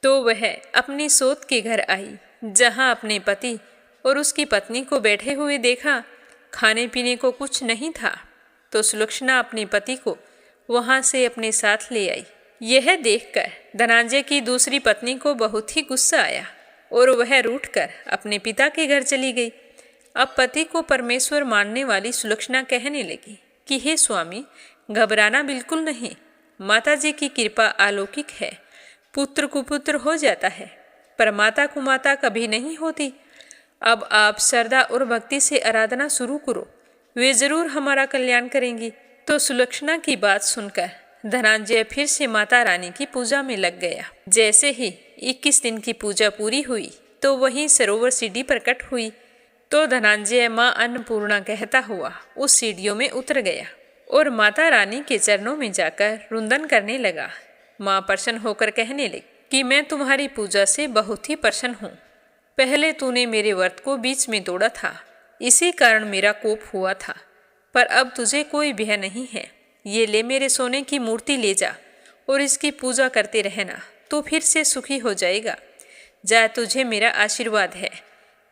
तो वह अपनी सोत के घर आई, जहां अपने पति और उसकी पत्नी को बैठे हुए देखा। खाने पीने को कुछ नहीं था, तो सुलक्षणा अपने पति को वहां से अपने साथ ले आई। यह देखकर धनंजय की दूसरी पत्नी को बहुत ही गुस्सा आया और वह रूठकर अपने पिता के घर चली गई। अब पति को परमेश्वर मानने वाली सुलक्षणा कहने लगी कि हे स्वामी, घबराना बिल्कुल नहीं, माताजी की कृपा अलौकिक है। पुत्र कुपुत्र हो जाता है, पर माता कुमाता कभी नहीं होती। अब आप श्रद्धा और भक्ति से आराधना शुरू करो, वे जरूर हमारा कल्याण करेंगी। तो सुलक्षणा की बात सुनकर धनंजय फिर से माता रानी की पूजा में लग गया। जैसे ही 21 दिन की पूजा पूरी हुई तो वहीं सरोवर सीढ़ी प्रकट हुई। तो धनंजय माँ अन्नपूर्णा कहता हुआ उस सीढ़ियों में उतर गया और माता रानी के चरणों में जाकर रुंदन करने लगा। माँ प्रसन्न होकर कहने लगी कि मैं तुम्हारी पूजा से बहुत ही प्रसन्न हूँ। पहले तूने मेरे व्रत को बीच में तोड़ा था, इसी कारण मेरा कोप हुआ था, पर अब तुझे कोई भय नहीं है। ये ले मेरे सोने की मूर्ति ले जा और इसकी पूजा करते रहना, तो फिर से सुखी हो जाएगा। जा, तुझे मेरा आशीर्वाद है।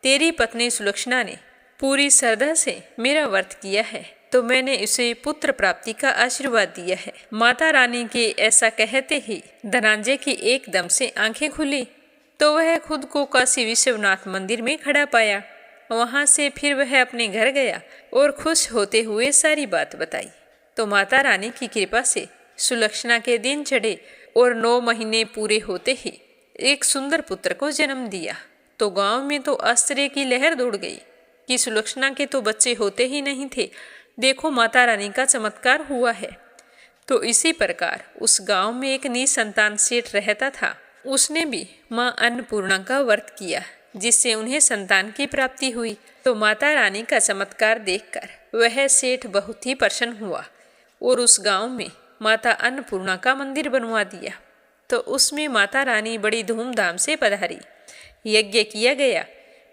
तेरी पत्नी सुलक्षणा ने पूरी श्रद्धा से मेरा व्रत किया है, तो मैंने उसे पुत्र प्राप्ति का आशीर्वाद दिया है। माता रानी के ऐसा कहते ही धनंजय की एकदम से आंखें खुली, तो वह खुद को काशी विश्वनाथ मंदिर में खड़ा पाया। वहां से फिर वह अपने घर गया और खुश होते हुए सारी बात बताई। तो माता रानी की कृपा से सुलक्षणा के दिन चढ़े और 9 महीने पूरे होते ही एक सुंदर पुत्र को जन्म दिया। तो गांव में तो आश्चर्य की लहर दौड़ गई कि सुलक्षणा के तो बच्चे होते ही नहीं थे, देखो माता रानी का चमत्कार हुआ है। तो इसी प्रकार उस गांव में एक निसंतान सेठ रहता था। उसने भी माँ अन्नपूर्णा का व्रत किया, जिससे उन्हें संतान की प्राप्ति हुई। तो माता रानी का चमत्कार देखकर वह सेठ बहुत ही प्रसन्न हुआ और उस गांव में माता अन्नपूर्णा का मंदिर बनवा दिया। तो उसमें माता रानी बड़ी धूमधाम से पधारी, यज्ञ किया गया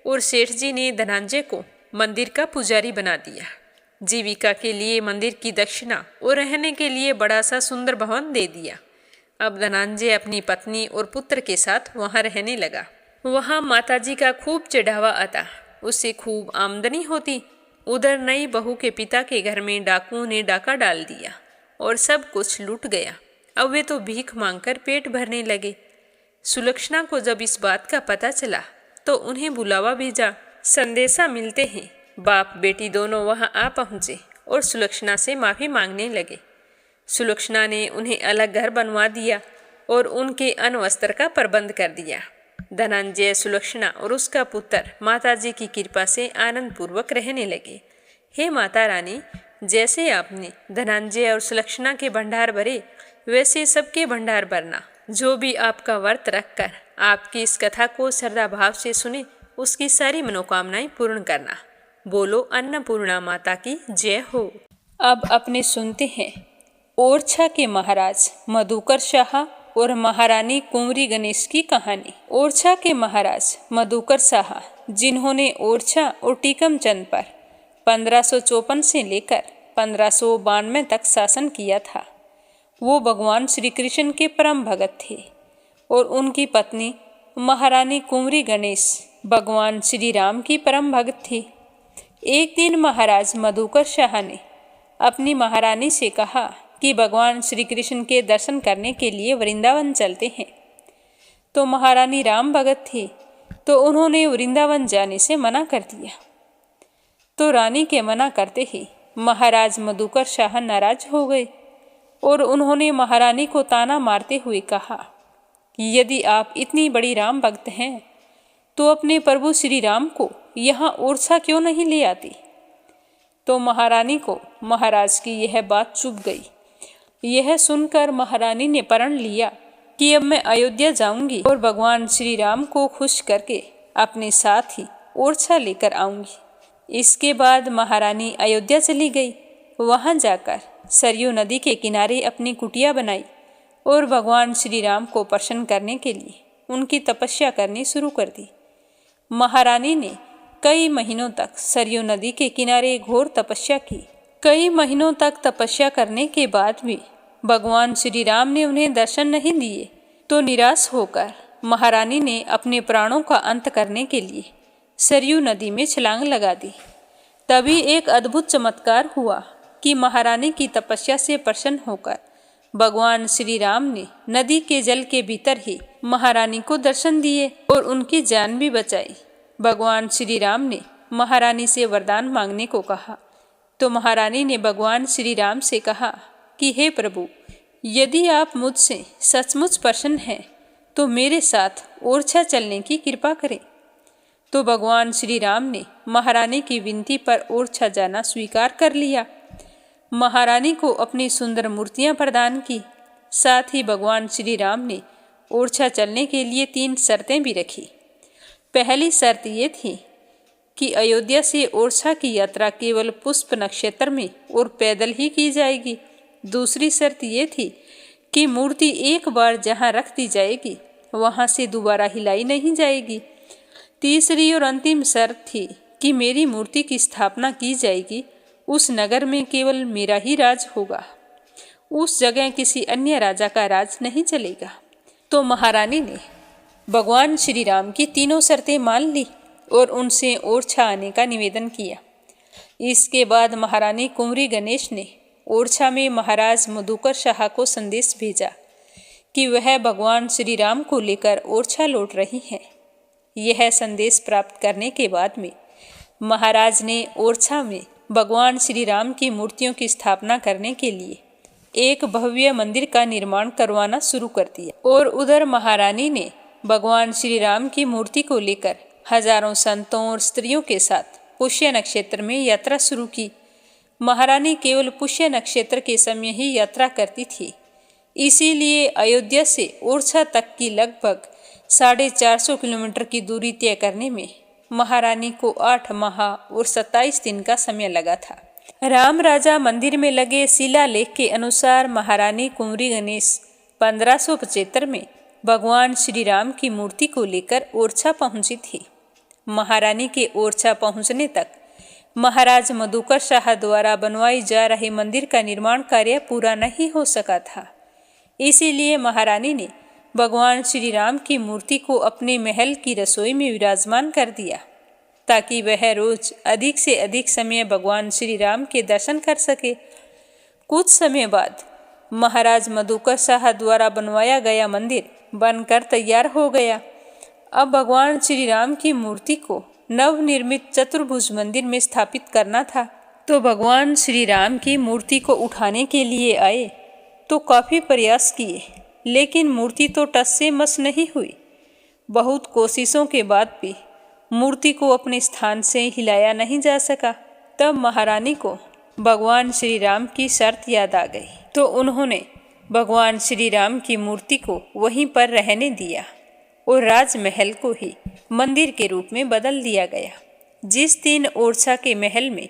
और सेठ जी ने धनंजय को मंदिर का पुजारी बना दिया। जीविका के लिए मंदिर की दक्षिणा और रहने के लिए बड़ा सा सुंदर भवन दे दिया। अब धनंजय अपनी पत्नी और पुत्र के साथ वहां रहने लगा। वहां माताजी का खूब चढ़ावा आता, उससे खूब आमदनी होती। उधर नई बहू के पिता के घर में डाकुओं ने डाका डाल दिया और सब कुछ लूट गया। अब वे तो भीख मांगकर पेट भरने लगे। सुलक्षणा को जब इस बात का पता चला तो उन्हें बुलावा भेजा। संदेशा मिलते ही बाप बेटी दोनों वहां आ पहुंचे और सुलक्षणा से माफी मांगने लगे। सुलक्षणा ने उन्हें अलग घर बनवा दिया और उनके अन्न वस्त्र का प्रबंध कर दिया। धनंजय, सुलक्षणा और उसका पुत्र माताजी की कृपा से आनंद पूर्वक रहने लगे। हे माता रानी, जैसे आपने धनंजय और सुलक्षणा के भंडार भरे, वैसे सबके भंडार भरना। जो भी आपका व्रत रखकर आपकी इस कथा को श्रद्धा भाव से सुने, उसकी सारी मनोकामनाएं पूर्ण करना। बोलो अन्नपूर्णा माता की जय हो। अब अपने सुनते हैं ओरछा के महाराज मधुकर शाह और महारानी कुंवरी गणेश की कहानी। ओरछा के महाराज मधुकर शाह, जिन्होंने ओरछा और टीकमचंद पर 1554 से लेकर 1592 तक शासन किया था, वो भगवान श्री कृष्ण के परम भगत थे और उनकी पत्नी महारानी कुंवरी गणेश भगवान श्री राम की परम भगत थी। एक दिन महाराज मधुकर शाह ने अपनी महारानी से कहा कि भगवान श्री कृष्ण के दर्शन करने के लिए वृंदावन चलते हैं। तो महारानी राम भगत थी, तो उन्होंने वृंदावन जाने से मना कर दिया। तो रानी के मना करते ही महाराज मधुकर शाह नाराज हो गए और उन्होंने महारानी को ताना मारते हुए कहा कि यदि आप इतनी बड़ी राम भक्त हैं तो अपने प्रभु श्री राम को यहाँ ओरछा क्यों नहीं ले आती। तो महारानी को महाराज की यह बात चुभ गई। यह सुनकर महारानी ने प्रण लिया कि अब मैं अयोध्या जाऊंगी और भगवान श्री राम को खुश करके अपने साथ ही ओरछा लेकर आऊंगी। इसके बाद महारानी अयोध्या चली गई। वहां जाकर सरयू नदी के किनारे अपनी कुटिया बनाई और भगवान श्री राम को प्रसन्न करने के लिए उनकी तपस्या करनी शुरू कर दी। महारानी ने कई महीनों तक सरयू नदी के किनारे घोर तपस्या की। कई महीनों तक तपस्या करने के बाद भी भगवान श्री राम ने उन्हें दर्शन नहीं दिए तो निराश होकर महारानी ने अपने प्राणों का अंत करने के लिए सरयू नदी में छलांग लगा दी। तभी एक अद्भुत चमत्कार हुआ कि महारानी की तपस्या से प्रसन्न होकर भगवान श्री राम ने नदी के जल के भीतर ही महारानी को दर्शन दिए और उनकी जान भी बचाई। भगवान श्री राम ने महारानी से वरदान मांगने को कहा तो महारानी ने भगवान श्री राम से कहा कि हे प्रभु, यदि आप मुझसे सचमुच प्रसन्न हैं तो मेरे साथ ओरछा चलने की कृपा करें। तो भगवान श्री राम ने महारानी की विनती पर ओरछा जाना स्वीकार कर लिया। महारानी को अपनी सुंदर मूर्तियां प्रदान की। साथ ही भगवान श्री राम ने ओरछा चलने के लिए 3 शर्तें भी रखी। पहली शर्त ये थी कि अयोध्या से ओरछा की यात्रा केवल पुष्प नक्षत्र में और पैदल ही की जाएगी। दूसरी शर्त ये थी कि मूर्ति एक बार जहां रख दी जाएगी वहां से दोबारा हिलाई नहीं जाएगी। तीसरी और अंतिम शर्त थी कि मेरी मूर्ति की स्थापना की जाएगी उस नगर में केवल मेरा ही राज होगा, उस जगह किसी अन्य राजा का राज नहीं चलेगा। तो महारानी ने भगवान श्री राम की 3 शर्तें मान ली और उनसे ओरछा आने का निवेदन किया। इसके बाद महारानी कुंवरी गणेश ने ओरछा में महाराज मधुकर शाह को संदेश भेजा कि वह भगवान श्री राम को लेकर ओरछा लौट रही हैं। यह संदेश प्राप्त करने के बाद में महाराज ने ओरछा में भगवान श्री राम की मूर्तियों की स्थापना करने के लिए एक भव्य मंदिर का निर्माण करवाना शुरू कर दिया और उधर महारानी ने भगवान श्री राम की मूर्ति को लेकर हजारों संतों और स्त्रियों के साथ पुष्य नक्षत्र में यात्रा शुरू की। महारानी केवल पुष्य नक्षत्र के समय ही यात्रा करती थी, इसीलिए अयोध्या से ओरछा तक की लगभग 450 किलोमीटर की दूरी तय करने में महारानी को 8 माह और 27 दिन का समय लगा था। राम राजा मंदिर में लगे शिलालेख के अनुसार महारानी कुंवरी गणेश 1575 में भगवान श्री राम की मूर्ति को लेकर ओरछा पहुंची थी। महारानी के ओरछा पहुंचने तक महाराज मधुकर शाह द्वारा बनवाई जा रहे मंदिर का निर्माण कार्य पूरा नहीं हो सका था। इसीलिए महारानी ने भगवान श्री राम की मूर्ति को अपने महल की रसोई में विराजमान कर दिया ताकि वह रोज अधिक से अधिक समय भगवान श्री राम के दर्शन कर सके। कुछ समय बाद महाराज मधुकर शाह द्वारा बनवाया गया मंदिर बनकर तैयार हो गया। अब भगवान श्री राम की मूर्ति को नवनिर्मित चतुर्भुज मंदिर में स्थापित करना था। तो भगवान श्री राम की मूर्ति को उठाने के लिए आए तो काफ़ी प्रयास किए, लेकिन मूर्ति तो टस से मस नहीं हुई। बहुत कोशिशों के बाद भी मूर्ति को अपने स्थान से हिलाया नहीं जा सका। तब महारानी को भगवान श्री राम की शर्त याद आ गई तो उन्होंने भगवान श्री राम की मूर्ति को वहीं पर रहने दिया और राजमहल को ही मंदिर के रूप में बदल दिया गया। जिस दिन ओरछा के महल में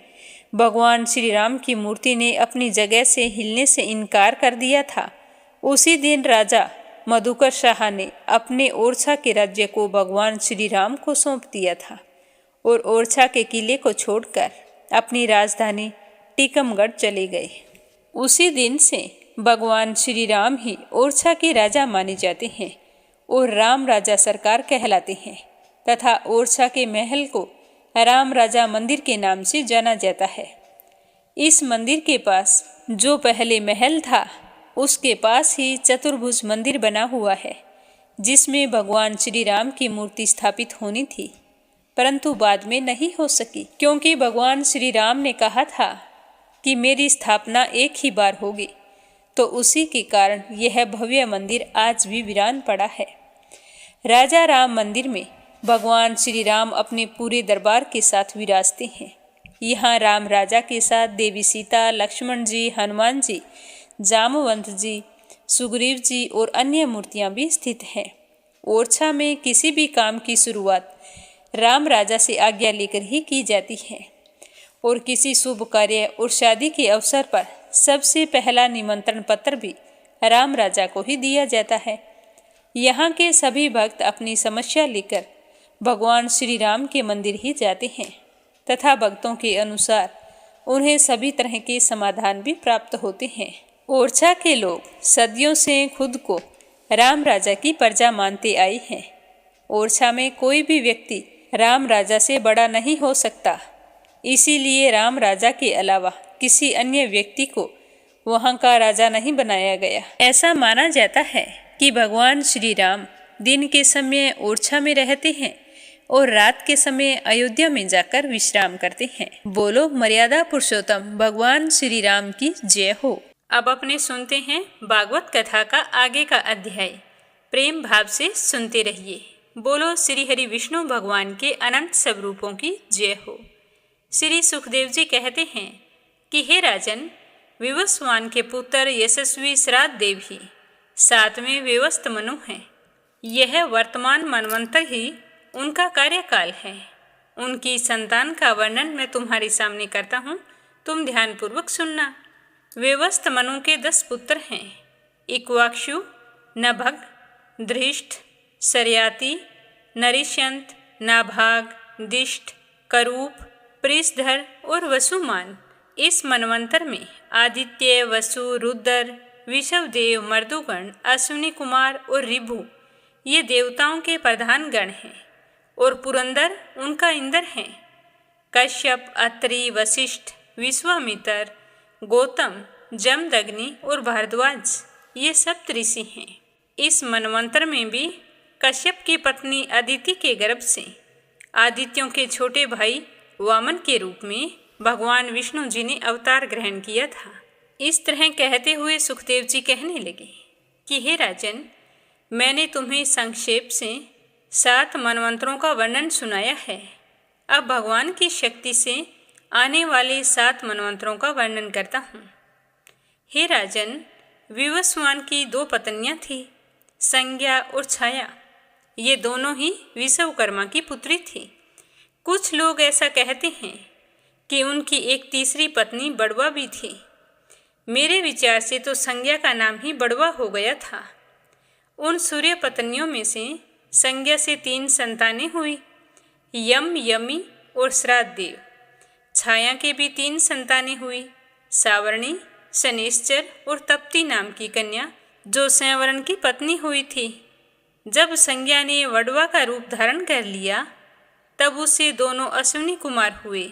भगवान श्री राम की मूर्ति ने अपनी जगह से हिलने से इनकार कर दिया था, उसी दिन राजा मधुकर शाह ने अपने ओरछा के राज्य को भगवान श्री राम को सौंप दिया था और ओरछा के किले को छोड़कर अपनी राजधानी टीकमगढ़ चले गए। उसी दिन से भगवान श्री राम ही ओरछा के राजा माने जाते हैं और राम राजा सरकार कहलाते हैं तथा ओरछा के महल को राम राजा मंदिर के नाम से जाना जाता है। इस मंदिर के पास जो पहले महल था उसके पास ही चतुर्भुज मंदिर बना हुआ है जिसमें भगवान श्री राम की मूर्ति स्थापित होनी थी, परंतु बाद में नहीं हो सकी क्योंकि भगवान श्री राम ने कहा था कि मेरी स्थापना एक ही बार होगी। तो उसी के कारण यह भव्य मंदिर आज भी वीरान पड़ा है। राजा राम मंदिर में भगवान श्री राम अपने पूरे दरबार के साथ विराजते हैं। यहाँ राम राजा के साथ देवी सीता, लक्ष्मण जी, हनुमान जी, जामवंत जी, सुग्रीव जी और अन्य मूर्तियां भी स्थित हैं। ओरछा में किसी भी काम की शुरुआत राम राजा से आज्ञा लेकर ही की जाती है और किसी शुभ कार्य और शादी के अवसर पर सबसे पहला निमंत्रण पत्र भी राम राजा को ही दिया जाता है। यहाँ के सभी भक्त अपनी समस्या लेकर भगवान श्री राम के मंदिर ही जाते हैं तथा भक्तों के अनुसार उन्हें सभी तरह के समाधान भी प्राप्त होते हैं। ओरछा के लोग सदियों से खुद को राम राजा की प्रजा मानते आए हैं। ओरछा में कोई भी व्यक्ति राम राजा से बड़ा नहीं हो सकता, इसीलिए राम राजा के अलावा किसी अन्य व्यक्ति को वहाँ का राजा नहीं बनाया गया। ऐसा माना जाता है कि भगवान श्री राम दिन के समय ओरछा में रहते हैं और रात के समय अयोध्या में जाकर विश्राम करते हैं। बोलो मर्यादा पुरुषोत्तम भगवान श्री राम की जय हो। अब अपने सुनते हैं भागवत कथा का आगे का अध्याय। प्रेम भाव से सुनते रहिए। बोलो श्री हरि विष्णु भगवान के अनंत स्वरूपों की जय हो। श्री सुखदेव जी कहते हैं कि हे राजन, विवस्वान के पुत्र यशस्वी श्राद्ध देव ही सातवें व्यवस्थ मनु हैं। यह वर्तमान मनवंतर ही उनका कार्यकाल है। उनकी संतान का वर्णन मैं तुम्हारे सामने करता हूँ, तुम ध्यानपूर्वक सुनना। व्यवस्थ मनु के 10 पुत्र हैं। इक्वाक्षु, नभग, धृष्ट, शर्याति, नरिष्यंत, नाभाग, दिष्ट, करूप, पृषधर और वसुमान। इस मनवंतर में आदित्य, वसु, रुद्र, विषवदेव, मर्दुगण, अश्विनी कुमार और ऋभु ये देवताओं के प्रधान गण हैं और पुरंदर उनका इंद्र है। कश्यप, अत्रि, वशिष्ठ, विश्वामित्र, गौतम, जमदग्नि और भारद्वाज ये सप्त ऋषि हैं। इस मनवंतर में भी कश्यप की पत्नी अदिति के गर्भ से आदित्यों के छोटे भाई वामन के रूप में भगवान विष्णु जी ने अवतार ग्रहण किया था। इस तरह कहते हुए सुखदेव जी कहने लगे कि हे राजन, मैंने तुम्हें संक्षेप से 7 मनवंतरों का वर्णन सुनाया है। अब भगवान की शक्ति से आने वाले 7 मनवंतरों का वर्णन करता हूँ। हे राजन, विवस्वान की 2 पत्नियाँ थीं, संज्ञा और छाया। ये दोनों ही विश्वकर्मा की पुत्री थी। कुछ लोग ऐसा कहते हैं कि उनकी एक तीसरी पत्नी बड़वा भी थी। मेरे विचार से तो संज्ञा का नाम ही बड़वा हो गया था। उन सूर्य पत्नियों में से संज्ञा से 3 संतानें हुई, यम, यमी और श्राद्ध देव। छाया के भी 3 संतानें हुई, सावर्णी, शनेश्चर और तप्ती नाम की कन्या, जो संवरण की पत्नी हुई थी। जब संज्ञा ने वडवा का रूप धारण कर लिया, तब उससे दोनों अश्विनी कुमार हुए।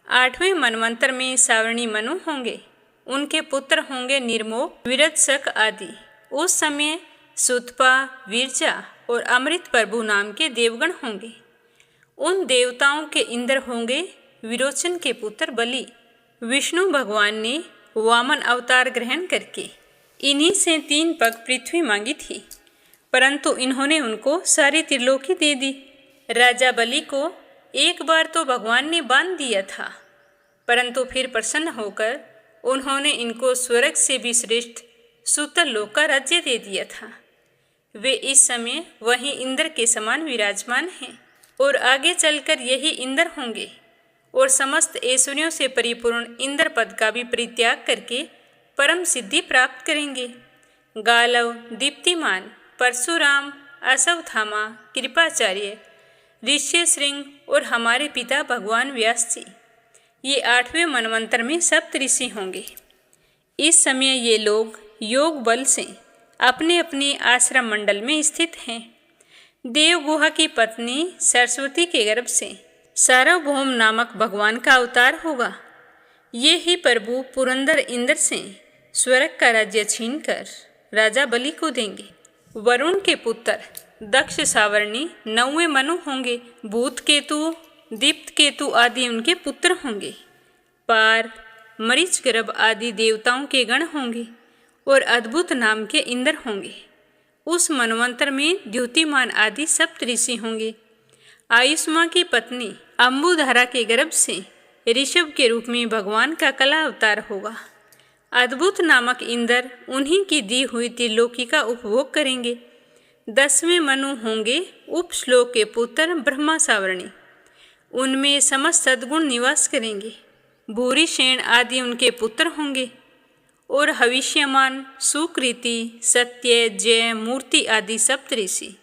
8वें मनवंतर में सावर्णी मनु होंगे। उनके पुत्र होंगे निर्मोह, विरदशक आदि। उस समय सुतपा, विरजा और अमृत प्रभु नाम के देवगण होंगे। उन देवताओं के इंद्र होंगे विरोचन के पुत्र बलि। विष्णु भगवान ने वामन अवतार ग्रहण करके इन्हीं से 3 पग पृथ्वी मांगी थी, परंतु इन्होंने उनको सारी त्रिलोकी दे दी। राजा बलि को एक बार तो भगवान ने बांध दिया था, परंतु फिर प्रसन्न होकर उन्होंने इनको स्वर्ग से भी श्रेष्ठ सूतर लोक का राज्य दे दिया था। वे इस समय वहीं इंद्र के समान विराजमान हैं और आगे चलकर यही इंद्र होंगे और समस्त ऐश्वर्यों से परिपूर्ण इंद्र पद का भी परित्याग करके परम सिद्धि प्राप्त करेंगे। गालव, दीप्तिमान, परशुराम, अश्वत्थामा, कृपाचार्य, ऋष्यशृंग और हमारे पिता भगवान व्यास जी, ये 8वें मनवंतर में सप्त ऋषि होंगे। इस समय ये लोग योग बल से अपने अपने आश्रम मंडल में स्थित हैं। देवगुहा की पत्नी सरस्वती के गर्भ से सार्वभौम नामक भगवान का अवतार होगा। ये ही प्रभु पुरंदर इंद्र से स्वर्ग का राज्य छीनकर राजा बलि को देंगे। वरुण के पुत्र दक्ष, सावर्णी 9वें मनु होंगे। भूत केतु, दीप्त केतु आदि उनके पुत्र होंगे। पार, मरीच गर्भ आदि देवताओं के गण होंगे और अद्भुत नाम के इंद्र होंगे। उस मनवंतर में द्युतिमान आदि सप्त ऋषि होंगे। आयुष्मा की पत्नी अम्बुधारा के गर्भ से ऋषभ के रूप में भगवान का कला अवतार होगा। अद्भुत नामक इंद्र उन्हीं की दी हुई त्रिलोकी का उपभोग करेंगे। 10वें मनु होंगे उपश्लोक के पुत्र ब्रह्मा सावरणी। उनमें समस्त सद्गुण निवास करेंगे। भूरिसेन आदि उनके पुत्र होंगे और हविष्यमान, सुकृति, सत्य, जय, मूर्ति आदि सप्तऋषि,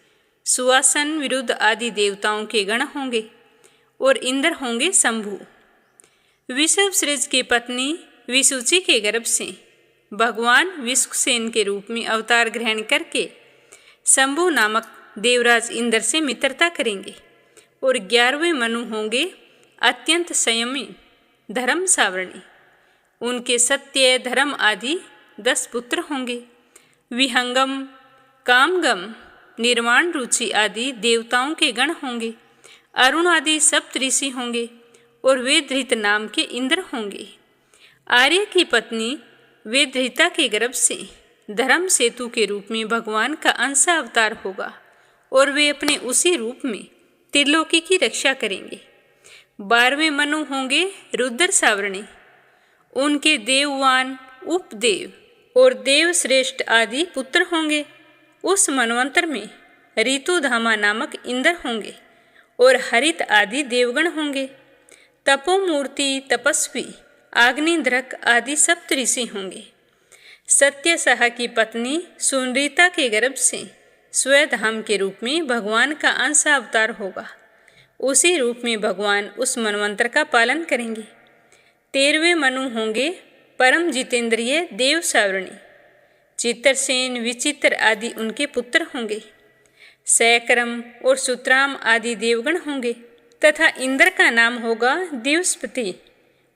सुवासन, विरुद्ध आदि देवताओं के गण होंगे और इंद्र होंगे शंभु। विषभश्रेष्ठ की पत्नी विसुचि के गर्भ से भगवान विश्वसेन के रूप में अवतार ग्रहण करके शंभु नामक देवराज इंद्र से मित्रता करेंगे। और 11वें मनु होंगे अत्यंत संयमी धर्म सावरणी। उनके सत्य, धर्म आदि 10 पुत्र होंगे। विहंगम, कामगम, निर्वाण रुचि आदि देवताओं के गण होंगे। अरुण आदि सप्तऋषि होंगे और वेदधृत नाम के इंद्र होंगे। आर्य की पत्नी वेदधृता के गर्भ से धर्म सेतु के रूप में भगवान का अंश अवतार होगा और वे अपने उसी रूप में त्रिलोकी की रक्षा करेंगे। 12वें मनु होंगे रुद्र सावरणी। उनके देववान, उपदेव और देवश्रेष्ठ आदि पुत्र होंगे। उस मनवंतर में ऋतुधामा नामक इंद्र होंगे और हरित आदि देवगण होंगे। तपोमूर्ति, तपस्वी, आग्निध्रक आदि सप्तऋषि होंगे। सत्यसहा की पत्नी सुनृता के गर्भ से स्वधाम के रूप में भगवान का अंश अवतार होगा। उसी रूप में भगवान उस मनवंतर का पालन करेंगे। 13वें मनु होंगे परम जितेंद्रिय देव सावरणी। चित्रसेन, विचित्र आदि उनके पुत्र होंगे। सैकरम और सुतराम आदि देवगण होंगे तथा इंद्र का नाम होगा दिवस्पति।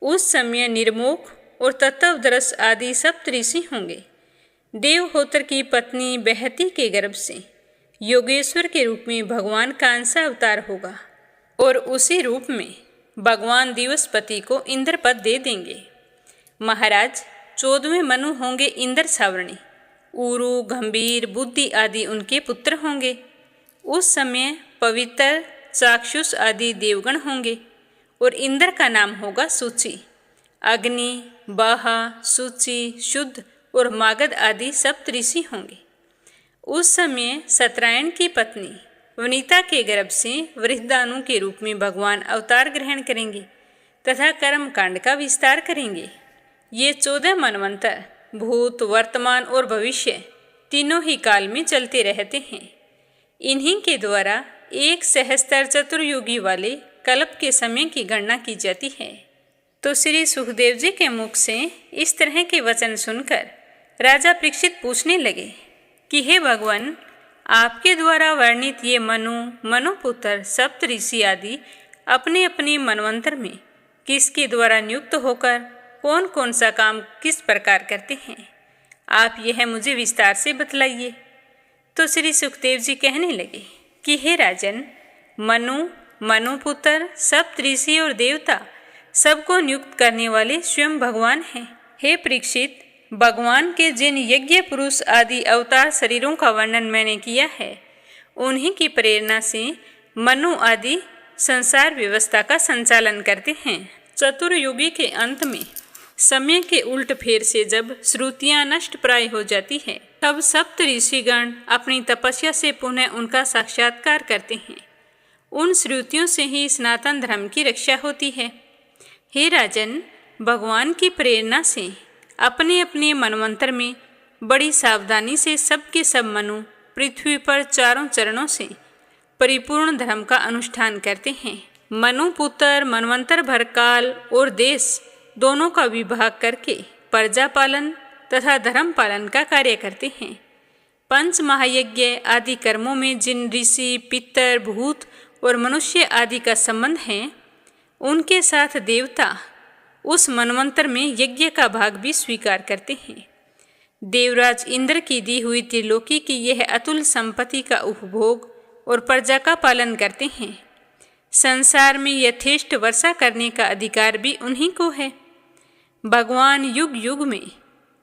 उस समय निर्मोख और तत्वदर्श आदि सप्तऋषि होंगे। देवहोत्र की पत्नी बहती के गर्भ से योगेश्वर के रूप में भगवान का अंश अवतार होगा और उसी रूप में भगवान दिवस्पति को इंद्र पद दे देंगे। महाराज 14वें मनु होंगे इंद्र सावरणी। उरु, गंभीर, बुद्धि आदि उनके पुत्र होंगे। उस समय पवित्र, चाक्षुष आदि देवगण होंगे और इंद्र का नाम होगा सूचि। अग्नि, बाहा, सूचि, शुद्ध और मागध आदि सप्तऋषि होंगे। उस समय सत्यनारायण की पत्नी वनिता के गर्भ से वृषदानु के रूप में भगवान अवतार ग्रहण करेंगे तथा कर्म कांड का विस्तार करेंगे। ये 14 मनवंतर भूत, वर्तमान और भविष्य तीनों ही काल में चलते रहते हैं। इन्हीं के द्वारा एक सहस्त्र चतुर्युगी वाले कल्प के समय की गणना की जाती है। तो श्री सुखदेव जी के मुख से इस तरह के वचन सुनकर राजा परीक्षित पूछने लगे कि हे भगवान, आपके द्वारा वर्णित ये मनु, मनुपुत्र, सप्तऋषि आदि अपने अपने मनवंतर में किसके द्वारा नियुक्त होकर कौन कौन सा काम किस प्रकार करते हैं, आप यह मुझे विस्तार से बतलाइए। तो श्री सुखदेव जी कहने लगे कि हे राजन, मनु, मनुपुत्र, सप्तऋषि और देवता सबको नियुक्त करने वाले स्वयं भगवान हैं। हे परीक्षित, भगवान के जिन यज्ञ पुरुष आदि अवतार शरीरों का वर्णन मैंने किया है, उन्हीं की प्रेरणा से मनु आदि संसार व्यवस्था का संचालन करते हैं। चतुर्युगी के अंत में समय के उल्ट फेर से जब श्रुतियां नष्ट प्राय हो जाती है, तब सप्त ऋषिगण अपनी तपस्या से पुनः उनका साक्षात्कार करते हैं। उन श्रुतियों से ही सनातन धर्म की रक्षा होती है। हे राजन, भगवान की प्रेरणा से अपने अपने मनवंतर में बड़ी सावधानी से सबके सब मनु पृथ्वी पर चारों चरणों से परिपूर्ण धर्म का अनुष्ठान करते हैं। मनुपुत्र मनवंतर भर काल और देश दोनों का विभाग करके प्रजा पालन तथा धर्म पालन का कार्य करते हैं। पंच महायज्ञ आदि कर्मों में जिन ऋषि, पितर, भूत और मनुष्य आदि का संबंध है, उनके साथ देवता उस मनवंतर में यज्ञ का भाग भी स्वीकार करते हैं। देवराज इंद्र की दी हुई त्रिलोकी की यह अतुल संपत्ति का उपभोग और प्रजा का पालन करते हैं। संसार में यथेष्ट वर्षा करने का अधिकार भी उन्हीं को है। भगवान युग युग में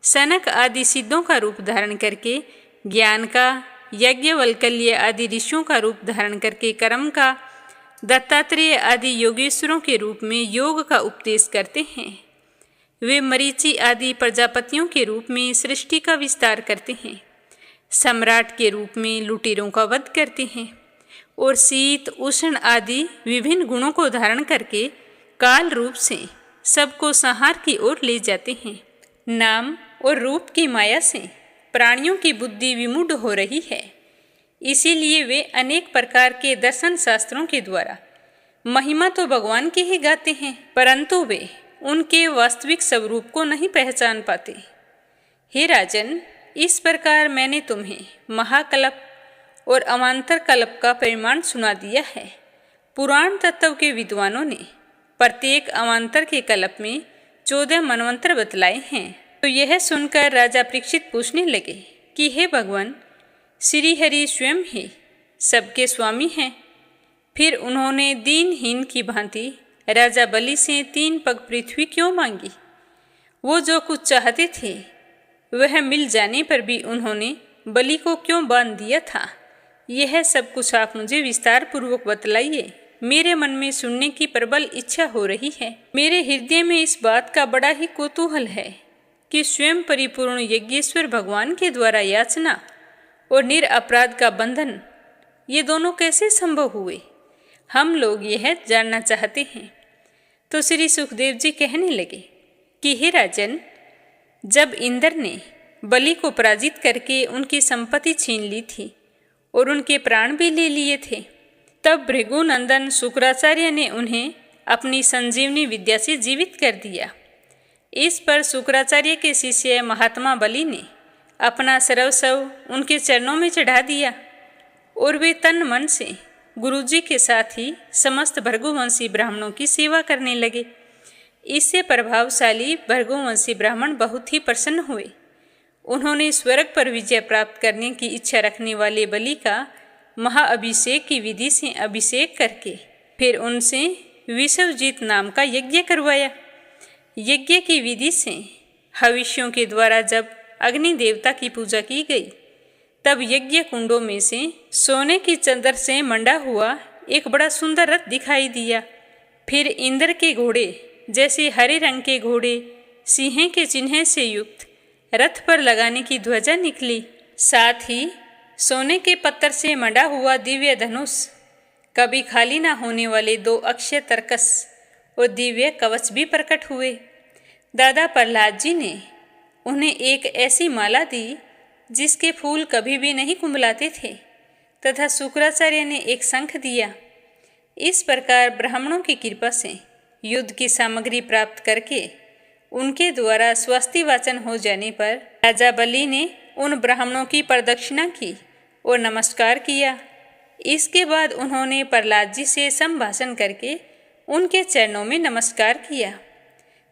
सनक आदि सिद्धों का रूप धारण करके ज्ञान का, यज्ञवल्क्य आदि ऋषियों का रूप धारण करके कर्म का, दत्तात्रेय आदि योगेश्वरों के रूप में योग का उपदेश करते हैं। वे मरीचि आदि प्रजापतियों के रूप में सृष्टि का विस्तार करते हैं, सम्राट के रूप में लुटेरों का वध करते हैं और शीत उष्ण आदि विभिन्न गुणों को धारण करके काल रूप से सबको संहार की ओर ले जाते हैं। नाम और रूप की माया से प्राणियों की बुद्धि विमूढ़ हो रही है, इसीलिए वे अनेक प्रकार के दर्शन शास्त्रों के द्वारा महिमा तो भगवान की ही गाते हैं, परंतु वे उनके वास्तविक स्वरूप को नहीं पहचान पाते। हे राजन, इस प्रकार मैंने तुम्हें महाकल्प और अवान्तर कल्प का परिमाण सुना दिया है। पुराण तत्व के विद्वानों ने प्रत्येक अवान्तर के कल्प में 14 मनवंतर बतलाए हैं। तो यह सुनकर राजा परीक्षित पूछने लगे कि हे भगवान, श्री हरि स्वयं ही सबके स्वामी हैं, फिर उन्होंने दीनहीन की भांति राजा बलि से 3 पग पृथ्वी क्यों मांगी? वो जो कुछ चाहते थे वह मिल जाने पर भी उन्होंने बलि को क्यों बांध दिया था? यह सब कुछ आप मुझे विस्तार पूर्वक बतलाइए। मेरे मन में सुनने की प्रबल इच्छा हो रही है। मेरे हृदय में इस बात का बड़ा ही कौतूहल है कि स्वयं परिपूर्ण यज्ञेश्वर भगवान के द्वारा याचना और निरअपराध का बंधन, ये दोनों कैसे संभव हुए? हम लोग यह जानना चाहते हैं। तो श्री सुखदेव जी कहने लगे कि हे राजन, जब इंद्र ने बलि को पराजित करके उनकी संपत्ति छीन ली थी और उनके प्राण भी ले लिए थे, तब भृगुनंदन शुक्राचार्य ने उन्हें अपनी संजीवनी विद्या से जीवित कर दिया। इस पर शुक्राचार्य के शिष्य महात्मा बलि ने अपना सर्वस्व उनके चरणों में चढ़ा दिया और वे तन मन से गुरुजी के साथ ही समस्त भृगुवंशी ब्राह्मणों की सेवा करने लगे। इससे प्रभावशाली भृगुवंशी ब्राह्मण बहुत ही प्रसन्न हुए। उन्होंने स्वर्ग पर विजय प्राप्त करने की इच्छा रखने वाले बलि का महाअभिषेक की विधि से अभिषेक करके फिर उनसे विश्वजीत नाम का यज्ञ करवाया। यज्ञ की विधि से हविष्यों के द्वारा जब अग्नि देवता की पूजा की गई, तब यज्ञ कुंडों में से सोने की चद्दर से मंडा हुआ एक बड़ा सुंदर रथ दिखाई दिया। फिर इंद्र के घोड़े जैसे हरे रंग के घोड़े सिंह के चिन्ह से युक्त रथ पर लगाने की ध्वजा निकली। साथ ही सोने के पत्थर से मंडा हुआ दिव्य धनुष, कभी खाली न होने वाले 2 अक्षय तरकस और दिव्य कवच भी प्रकट हुए। दादा प्रहलाद जी ने उन्हें एक ऐसी माला दी जिसके फूल कभी भी नहीं कुंभलाते थे, तथा शुक्राचार्य ने एक शंख दिया। इस प्रकार ब्राह्मणों की कृपा से युद्ध की सामग्री प्राप्त करके उनके द्वारा स्वस्ति वाचन हो जाने पर राजा बलि ने उन ब्राह्मणों की प्रदक्षिणा की और नमस्कार किया। इसके बाद उन्होंने प्रहलाद जी से संभाषण करके उनके चरणों में नमस्कार किया।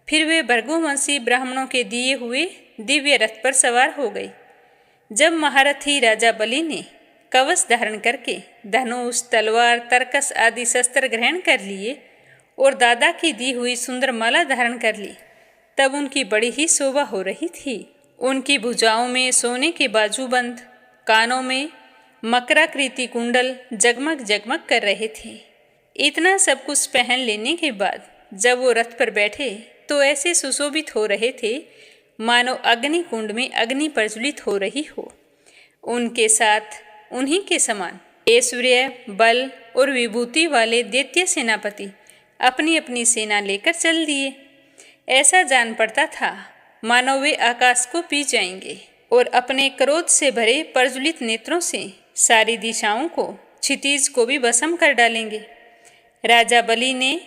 फिर वे भृगुवंशी ब्राह्मणों के दिए हुए दिव्य रथ पर सवार हो गए। जब महारथी राजा बलि ने कवच धारण करके धनुष, तलवार, तरकस आदि शस्त्र ग्रहण कर लिए और दादा की दी हुई सुंदर माला धारण कर ली, तब उनकी बड़ी ही शोभा हो रही थी। उनकी भुजाओं में सोने के बाजूबंद, कानों में मकराकृति कुंडल जगमग जगमग कर रहे थे। इतना सब कुछ पहन लेने के बाद जब वो रथ पर बैठे तो ऐसे सुशोभित हो रहे थे मानो अग्नि कुंड में अग्नि प्रज्वलित हो रही हो। उनके साथ उन्हीं के समान ऐश्वर्य, बल और विभूति वाले दैत्य सेनापति अपनी अपनी सेना लेकर चल दिए। ऐसा जान पड़ता था मानो वे आकाश को पी जाएंगे और अपने क्रोध से भरे प्रज्वलित नेत्रों से सारी दिशाओं को, क्षितिज को भी भस्म कर डालेंगे। राजा बलि ने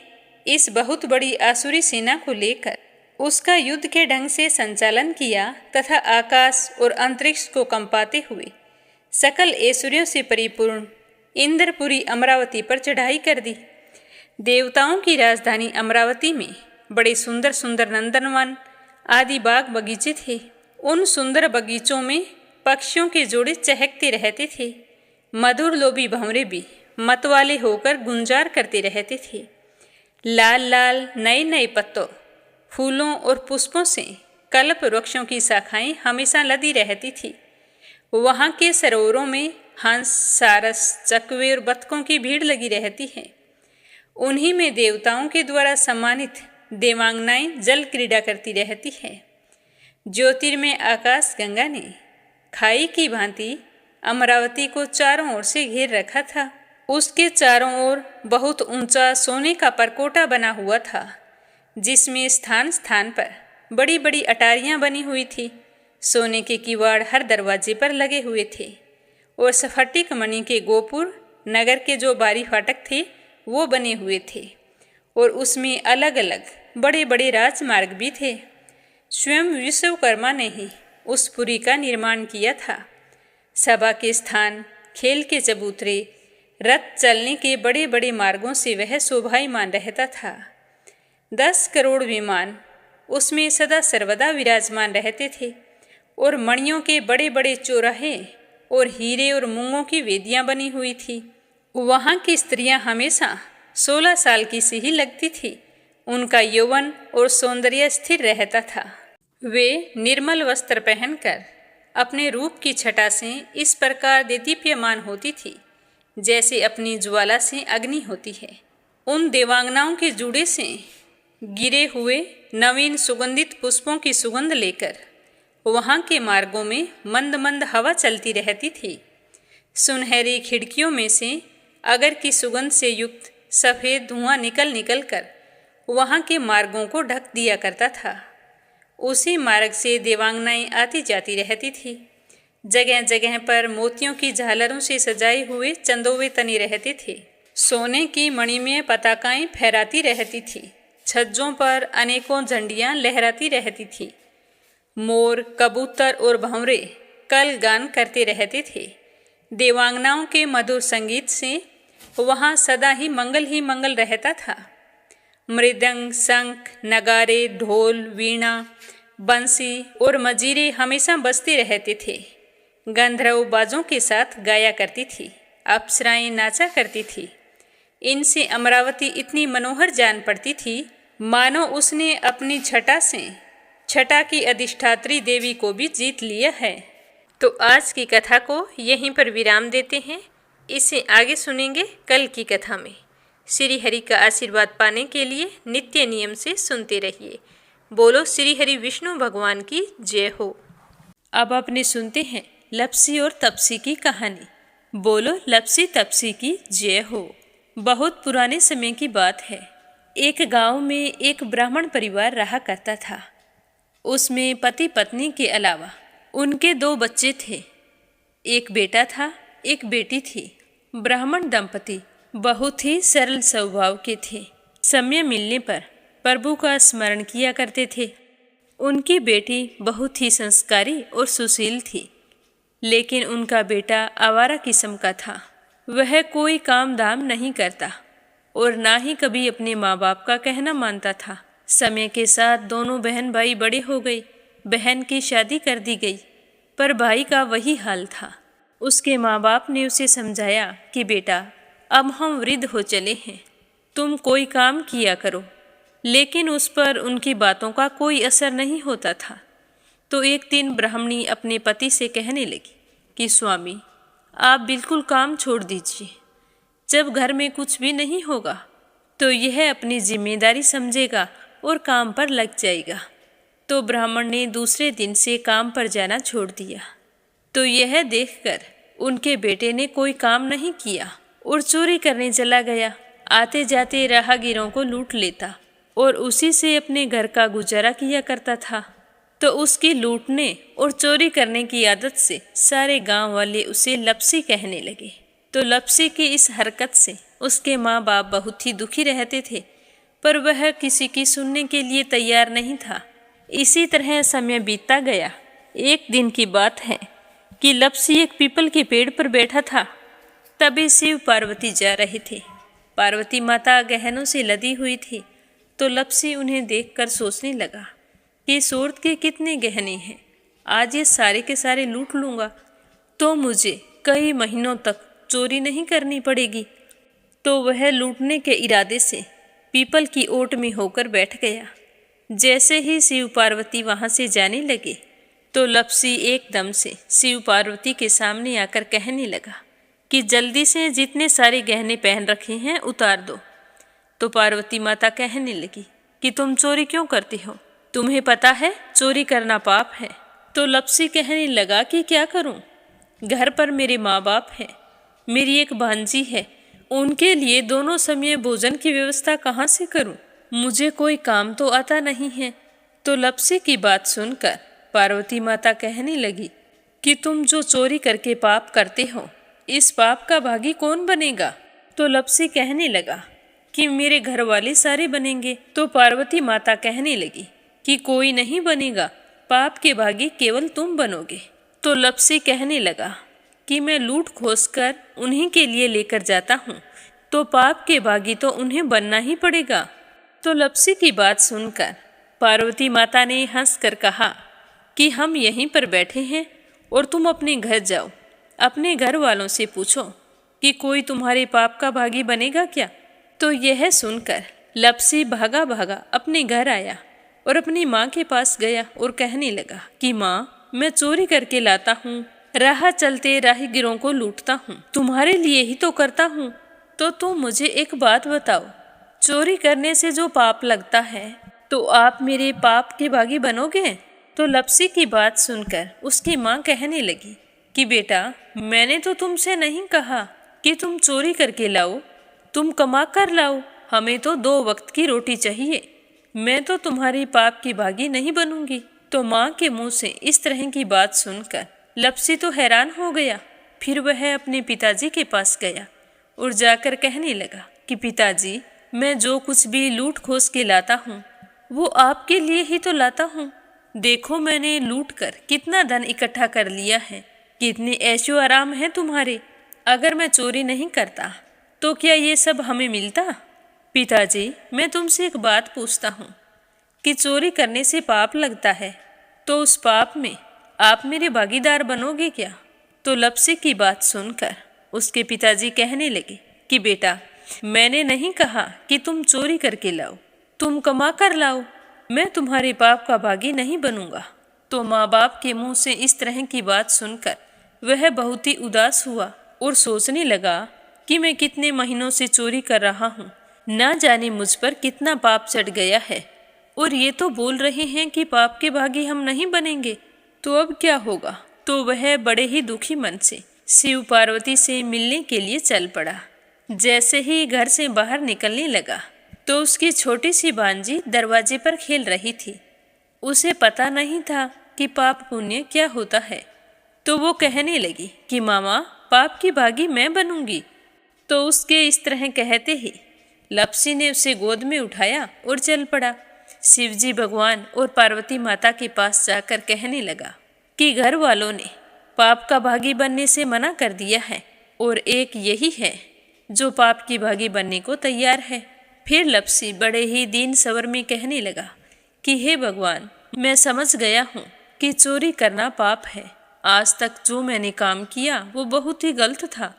इस बहुत बड़ी आसुरी सेना को लेकर उसका युद्ध के ढंग से संचालन किया तथा आकाश और अंतरिक्ष को कंपाते हुए सकल ऐश्वर्यों से परिपूर्ण इंद्रपुरी अमरावती पर चढ़ाई कर दी। देवताओं की राजधानी अमरावती में बड़े सुंदर सुंदर नंदनवन आदि बाग बगीचे थे। उन सुंदर बगीचों में पक्षियों के जोड़े चहकते रहते थे। मधुर लोभी भंवरे भी मतवाले होकर गुंजार करते रहते थे। लाल लाल नए नए पत्तों, फूलों और पुष्पों से कल्प वृक्षों की शाखाएं हमेशा लदी रहती थी। वहाँ के सरोवरों में हंस, सारस, चकवे और बतकों की भीड़ लगी रहती है। उन्हीं में देवताओं के द्वारा सम्मानित देवांगनाएं जल क्रीड़ा करती रहती है। ज्योतिर्मय आकाश गंगा ने खाई की भांति अमरावती को चारों ओर से घेर रखा था। उसके चारों ओर बहुत ऊंचा सोने का परकोटा बना हुआ था, जिसमें स्थान स्थान पर बड़ी बड़ी अटारियां बनी हुई थी। सोने के किवाड़ हर दरवाजे पर लगे हुए थे और स्फटिक मणि के गोपुर नगर के जो बारी फाटक थे वो बने हुए थे और उसमें अलग अलग बड़े बड़े राजमार्ग भी थे। स्वयं विश्वकर्मा ने ही उस पुरी का निर्माण किया था। सभा के स्थान, खेल के चबूतरे, रथ चलने के बड़े बड़े मार्गों से वह शोभायमान रहता था। 10 करोड़ विमान उसमें सदा सर्वदा विराजमान रहते थे और मणियों के बड़े बड़े चौराहे और हीरे और मूंगों की वेदियां बनी हुई थी। वहाँ की स्त्रियां हमेशा 16 साल की सी ही लगती थी। उनका यौवन और सौंदर्य स्थिर रहता था। वे निर्मल वस्त्र पहनकर अपने रूप की छटा से इस प्रकार देदीप्यमान होती थी जैसे अपनी ज्वाला से अग्नि होती है। उन देवांगनाओं के जूड़े से गिरे हुए नवीन सुगंधित पुष्पों की सुगंध लेकर वहाँ के मार्गों में मंद मंद हवा चलती रहती थी। सुनहरी खिड़कियों में से अगर की सुगंध से युक्त सफ़ेद धुआं निकल निकल कर वहाँ के मार्गों को ढक दिया करता था। उसी मार्ग से देवांगनाएं आती जाती रहती थी। जगह जगह पर मोतियों की झालरों से सजाए हुए चंदोवे तने रहते थे। सोने की मणिमय पताकाएं फहराती रहती थी। छज्जों पर अनेकों झंडियां लहराती रहती थी। मोर, कबूतर और भंवरे कल गान करते रहते थे। देवांगनाओं के मधुर संगीत से वहाँ सदा ही मंगल रहता था। मृदंग, शंख, नगारे, ढोल, वीणा, बंसी और मजीरे हमेशा बजते रहते थे। गंधर्व बाजों के साथ गाया करती थी। अप्सराएं नाचा करती थी। इनसे अमरावती इतनी मनोहर जान पड़ती थी मानो उसने अपनी छटा से छटा की अधिष्ठात्री देवी को भी जीत लिया है। तो आज की कथा को यहीं पर विराम देते हैं। इसे आगे सुनेंगे कल की कथा में। श्री हरि का आशीर्वाद पाने के लिए नित्य नियम से सुनते रहिए। बोलो श्री हरि विष्णु भगवान की जय हो। अब अपने सुनते हैं लपसी और तपसी की कहानी। बोलो लपसी तपसी की जय हो। बहुत पुराने समय की बात है। एक गांव में एक ब्राह्मण परिवार रहा करता था। उसमें पति पत्नी के अलावा उनके 2 बच्चे थे। एक बेटा था, एक बेटी थी। ब्राह्मण दंपति बहुत ही सरल स्वभाव के थे। समय मिलने पर प्रभु का स्मरण किया करते थे। उनकी बेटी बहुत ही संस्कारी और सुशील थी, लेकिन उनका बेटा आवारा किस्म का था। वह कोई काम धाम नहीं करता और ना ही कभी अपने माँ बाप का कहना मानता था। समय के साथ दोनों बहन भाई बड़े हो गए। बहन की शादी कर दी गई, पर भाई का वही हाल था। उसके माँ बाप ने उसे समझाया कि बेटा, अब हम वृद्ध हो चले हैं, तुम कोई काम किया करो। लेकिन उस पर उनकी बातों का कोई असर नहीं होता था। तो एक दिन ब्राह्मणी अपने पति से कहने लगी कि स्वामी, आप बिल्कुल काम छोड़ दीजिए। जब घर में कुछ भी नहीं होगा तो यह अपनी जिम्मेदारी समझेगा और काम पर लग जाएगा। तो ब्राह्मण ने दूसरे दिन से काम पर जाना छोड़ दिया। तो यह देखकर उनके बेटे ने कोई काम नहीं किया और चोरी करने चला गया। आते जाते राहगीरों को लूट लेता और उसी से अपने घर का गुजारा किया करता था। तो उसकी लूटने और चोरी करने की आदत से सारे गांव वाले उसे लपसी कहने लगे। तो लपसी की इस हरकत से उसके माँ बाप बहुत ही दुखी रहते थे, पर वह किसी की सुनने के लिए तैयार नहीं था। इसी तरह समय बीतता गया। एक दिन की बात है कि लपसी एक पीपल के पेड़ पर बैठा था। तभी शिव पार्वती जा रहे थे। पार्वती माता गहनों से लदी हुई थी। तो लपसी उन्हें देखकर सोचने लगा कि सूरत के कितने गहने हैं, आज ये सारे के सारे लूट लूँगा तो मुझे कई महीनों तक चोरी नहीं करनी पड़ेगी। तो वह लूटने के इरादे से पीपल की ओट में होकर बैठ गया। जैसे ही शिव पार्वती वहाँ से जाने लगे तो लपसी एकदम से शिव पार्वती के सामने आकर कहने लगा कि जल्दी से जितने सारे गहने पहन रखे हैं उतार दो। तो पार्वती माता कहने लगी कि तुम चोरी क्यों करती हो? तुम्हें पता है चोरी करना पाप है। तो लप्सी कहने लगा कि क्या करूं? घर पर मेरे माँ बाप हैं, मेरी एक भांजी है, उनके लिए दोनों समय भोजन की व्यवस्था कहाँ से करूं? मुझे कोई काम तो आता नहीं है। तो लप्सी की बात सुनकर पार्वती माता कहने लगी कि तुम जो चोरी करके पाप करते हो, इस पाप का भागी कौन बनेगा? तो लप्सी कहने लगा कि मेरे घर वाले सारे बनेंगे। तो पार्वती माता कहने लगी कि कोई नहीं बनेगा, पाप के भागी केवल तुम बनोगे। तो लप्सी कहने लगा कि मैं लूट खोस कर उन्हीं के लिए लेकर जाता हूँ, तो पाप के भागी तो उन्हें बनना ही पड़ेगा। तो लप्सी की बात सुनकर पार्वती माता ने हंसकर कहा कि हम यहीं पर बैठे हैं और तुम अपने घर जाओ, अपने घर वालों से पूछो कि कोई तुम्हारे पाप का भागी बनेगा क्या? तो यह सुनकर लप्सी भागा भागा अपने घर आया और अपनी माँ के पास गया और कहने लगा कि माँ, मैं चोरी करके लाता हूँ, राह चलते राहगीरों को लूटता हूँ, तुम्हारे लिए ही तो करता हूँ। तो तुम मुझे एक बात बताओ, चोरी करने से जो पाप लगता है, तो आप मेरे पाप के भागी बनोगे? तो लप्सी की बात सुनकर उसकी माँ कहने लगी कि बेटा, मैंने तो तुमसे नहीं कहा कि तुम चोरी करके लाओ, तुम कमा कर लाओ, हमें तो 2 वक्त की रोटी चाहिए, मैं तो तुम्हारी पाप की भागी नहीं बनूंगी। तो माँ के मुंह से इस तरह की बात सुनकर लप्सी तो हैरान हो गया। फिर वह अपने पिताजी के पास गया और जाकर कहने लगा कि पिताजी, मैं जो कुछ भी लूट खोस के लाता हूँ वो आपके लिए ही तो लाता हूँ। देखो मैंने लूट कर कितना धन इकट्ठा कर लिया है, कितने ऐशो आराम है तुम्हारे। अगर मैं चोरी नहीं करता तो क्या ये सब हमें मिलता? पिताजी, मैं तुमसे एक बात पूछता हूँ कि चोरी करने से पाप लगता है, तो उस पाप में आप मेरे भागीदार बनोगे क्या? तो लप्सी की बात सुनकर उसके पिताजी कहने लगे कि बेटा, मैंने नहीं कहा कि तुम चोरी करके लाओ, तुम कमा कर लाओ, मैं तुम्हारे पाप का भागी नहीं बनूंगा। तो माँ बाप के मुंह से इस तरह की बात सुनकर वह बहुत ही उदास हुआ और सोचने लगा कि मैं कितने महीनों से चोरी कर रहा हूँ, ना जाने मुझ पर कितना पाप चढ़ गया है, और ये तो बोल रहे हैं कि पाप के भागी हम नहीं बनेंगे, तो अब क्या होगा? तो वह बड़े ही दुखी मन से शिव पार्वती से मिलने के लिए चल पड़ा। जैसे ही घर से बाहर निकलने लगा तो उसकी छोटी सी भांजी दरवाजे पर खेल रही थी। उसे पता नहीं था कि पाप पुण्य क्या होता है, तो वो कहने लगी कि मामा, पाप की भागी मैं बनूंगी। तो उसके इस तरह कहते ही लप्सी ने उसे गोद में उठाया और चल पड़ा। शिवजी भगवान और पार्वती माता के पास जाकर कहने लगा कि घर वालों ने पाप का भागी बनने से मना कर दिया है और एक यही है जो पाप की भागी बनने को तैयार है। फिर लप्सी बड़े ही दीन स्वर में कहने लगा कि हे भगवान, मैं समझ गया हूँ कि चोरी करना पाप है। आज तक जो मैंने काम किया वो बहुत ही गलत था,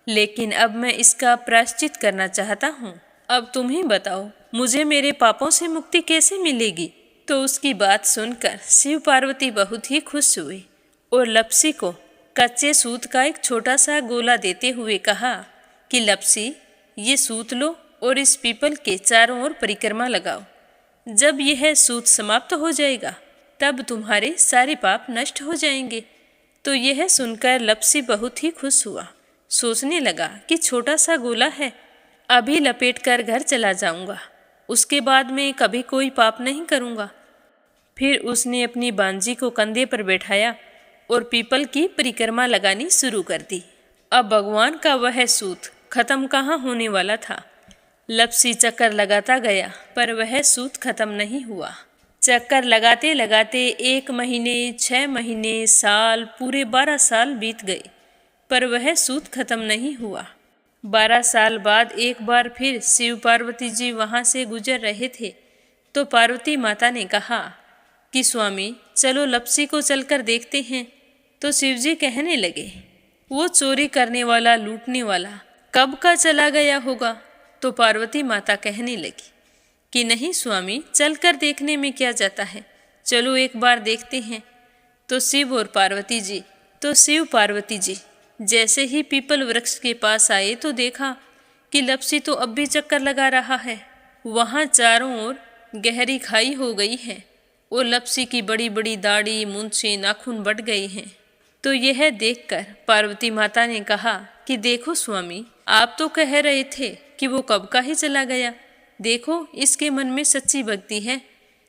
लेकिन अब मैं इसका प्रायश्चित करना चाहता हूँ। अब तुम ही बताओ, मुझे मेरे पापों से मुक्ति कैसे मिलेगी? तो उसकी बात सुनकर शिव पार्वती बहुत ही खुश हुए और लप्सी को कच्चे सूत का एक छोटा सा गोला देते हुए कहा कि लप्सी, ये सूत लो और इस पीपल के चारों ओर परिक्रमा लगाओ। जब यह सूत समाप्त हो जाएगा तब तुम्हारे सारे पाप नष्ट हो जाएंगे। तो यह सुनकर लप्सी बहुत ही खुश हुआ। सोचने लगा कि छोटा सा गोला है, अभी लपेट कर घर चला जाऊंगा, उसके बाद में कभी कोई पाप नहीं करूंगा। फिर उसने अपनी बांजी को कंधे पर बैठाया और पीपल की परिक्रमा लगानी शुरू कर दी। अब भगवान का वह सूत खत्म कहाँ होने वाला था। लप्सी चक्कर लगाता गया पर वह सूत खत्म नहीं हुआ। चक्कर लगाते लगाते 1 महीने, 6 महीने, साल, पूरे 12 साल बीत गए पर वह सूत खत्म नहीं हुआ। 12 साल बाद एक बार फिर शिव पार्वती जी वहाँ से गुजर रहे थे तो पार्वती माता ने कहा कि स्वामी, चलो लप्सी को चलकर देखते हैं। तो शिवजी कहने लगे, वो चोरी करने वाला, लूटने वाला कब का चला गया होगा? तो पार्वती माता कहने लगी कि नहीं स्वामी, चलकर देखने में क्या जाता है, चलो एक बार देखते हैं। तो शिव पार्वती जी जैसे ही पीपल वृक्ष के पास आए तो देखा कि लप्सी तो अब भी चक्कर लगा रहा है। वहाँ चारों ओर गहरी खाई हो गई है और लपसी की बड़ी बड़ी दाढ़ी, मूंछें, नाखून बढ़ गए हैं। तो यह देखकर पार्वती माता ने कहा कि देखो स्वामी, आप तो कह रहे थे कि वो कब का ही चला गया, देखो इसके मन में सच्ची भक्ति है।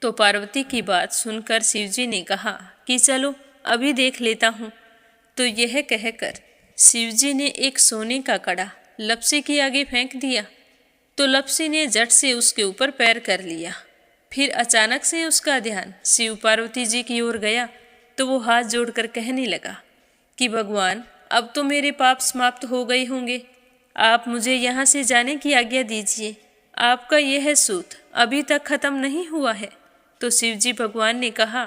तो पार्वती की बात सुनकर शिवजी ने कहा कि चलो अभी देख लेता हूँ। तो यह कहकर शिवजी ने एक सोने का कड़ा लपसी के आगे फेंक दिया। तो लपसी ने झट से उसके ऊपर पैर कर लिया। फिर अचानक से उसका ध्यान शिव पार्वती जी की ओर गया। तो वो हाथ जोड़कर कहने लगा कि भगवान, अब तो मेरे पाप समाप्त हो गए होंगे, आप मुझे यहाँ से जाने की आज्ञा दीजिए। आपका यह सूत अभी तक खत्म नहीं हुआ है। तो शिवजी भगवान ने कहा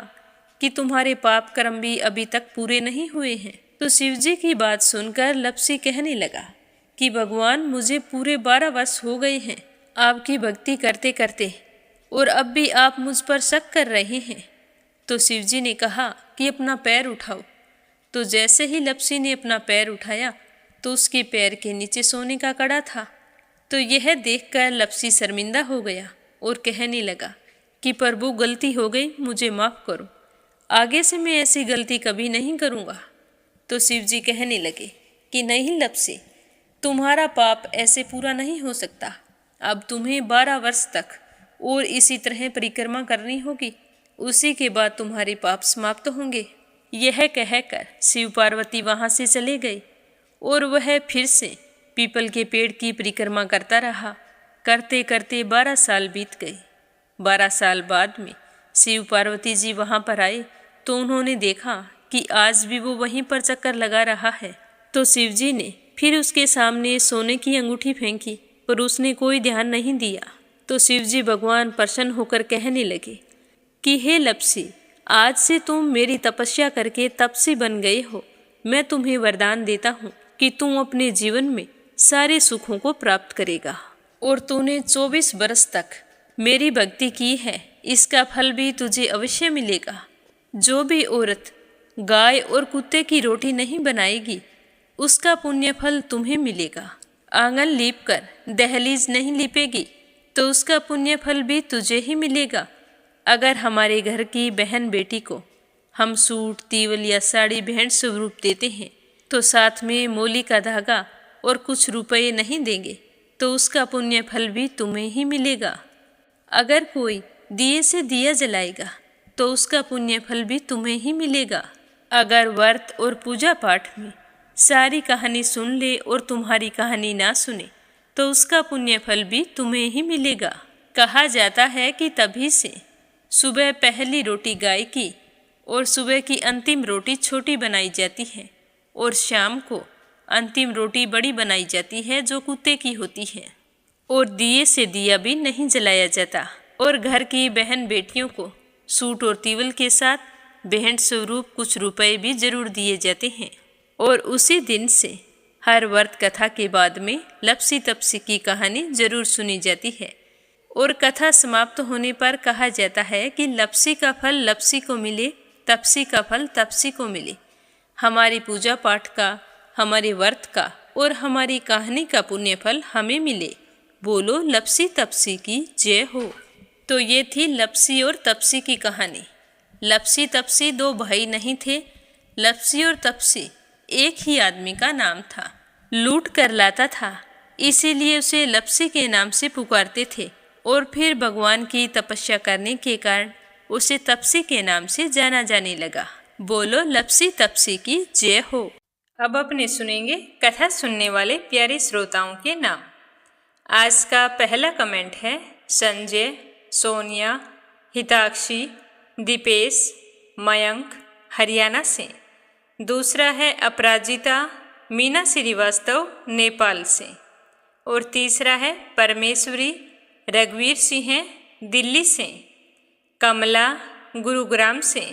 कि तुम्हारे पाप कर्म भी अभी तक पूरे नहीं हुए हैं। तो शिवजी की बात सुनकर लपसी कहने लगा कि भगवान, मुझे पूरे 12 वर्ष हो गए हैं आपकी भक्ति करते करते, और अब भी आप मुझ पर शक कर रहे हैं। तो शिवजी ने कहा कि अपना पैर उठाओ। तो जैसे ही लपसी ने अपना पैर उठाया तो उसके पैर के नीचे सोने का कड़ा था। तो यह देखकर लपसी शर्मिंदा हो गया और कहने लगा कि प्रभु, गलती हो गई, मुझे माफ़ करो, आगे से मैं ऐसी गलती कभी नहीं करूँगा। तो शिवजी कहने लगे कि नहीं लपसी, तुम्हारा पाप ऐसे पूरा नहीं हो सकता। अब तुम्हें 12 वर्ष तक और इसी तरह परिक्रमा करनी होगी, उसी के बाद तुम्हारे पाप समाप्त होंगे। यह कहकर शिव पार्वती वहाँ से चले गए और वह फिर से पीपल के पेड़ की परिक्रमा करता रहा। करते करते 12 साल बीत गए। 12 साल बाद में शिव पार्वती जी वहाँ पर आए तो उन्होंने देखा कि आज भी वो वहीं पर चक्कर लगा रहा है। तो शिव जी ने फिर उसके सामने सोने की अंगूठी फेंकी, पर उसने कोई ध्यान नहीं दिया। तो शिव जी भगवान प्रसन्न होकर कहने लगे कि हे लपसी, आज से तुम मेरी तपस्या करके तपसी बन गए हो। मैं तुम्हें वरदान देता हूँ कि तुम अपने जीवन में सारे सुखों को प्राप्त करेगा। और तूने 24 बरस तक मेरी भक्ति की है, इसका फल भी तुझे अवश्य मिलेगा। जो भी औरत गाय और कुत्ते की रोटी नहीं बनाएगी, उसका पुण्य फल तुम्हें मिलेगा। आंगन लीप कर दहलीज नहीं लीपेगी, तो उसका पुण्य फल भी तुझे ही मिलेगा। अगर हमारे घर की बहन बेटी को हम सूट, तीवल या साड़ी भेंट स्वरूप देते हैं, तो साथ में मोली का धागा और कुछ रुपए नहीं देंगे, तो उसका पुण्य फल भी तुम्हें ही मिलेगा। अगर कोई दिए से दिया जलाएगा, तो उसका पुण्य फल भी तुम्हें ही मिलेगा। अगर व्रत और पूजा पाठ में सारी कहानी सुन ले और तुम्हारी कहानी ना सुने, तो उसका पुण्य फल भी तुम्हें ही मिलेगा। कहा जाता है कि तभी से सुबह पहली रोटी गाय की और सुबह की अंतिम रोटी छोटी बनाई जाती है, और शाम को अंतिम रोटी बड़ी बनाई जाती है जो कुत्ते की होती है। और दिए से दिया भी नहीं जलाया जाता। और घर की बहन बेटियों को सूट और तीवल के साथ भेंट स्वरूप कुछ रुपए भी जरूर दिए जाते हैं। और उसी दिन से हर व्रत कथा के बाद में लपसी तपसी की कहानी जरूर सुनी जाती है। और कथा समाप्त होने पर कहा जाता है कि लपसी का फल लपसी को मिले, तपसी का फल तपसी को मिले। हमारी पूजा पाठ का, हमारे व्रत का और हमारी कहानी का पुण्य फल हमें मिले। बोलो लपसी तपसी की जय हो। तो ये थी लपसी और तपसी की कहानी। लपसी तपसी 2 भाई नहीं थे। लपसी और तपसी एक ही आदमी का नाम था। लूट कर लाता था, इसीलिए उसे लपसी के नाम से पुकारते थे। और फिर भगवान की तपस्या करने के कारण उसे तपसी के नाम से जाना जाने लगा। बोलो लपसी तपसी की जय हो। अब अपने सुनेंगे कथा सुनने वाले प्यारे श्रोताओं के नाम। आज का पहला कमेंट है संजय, सोनिया, हिताक्षी, दीपेश, मयंक, हरियाणा से। दूसरा है अपराजिता मीना श्रीवास्तव, नेपाल से। और तीसरा है परमेश्वरी रघुवीर सिंह, दिल्ली से। कमला गुरुग्राम से।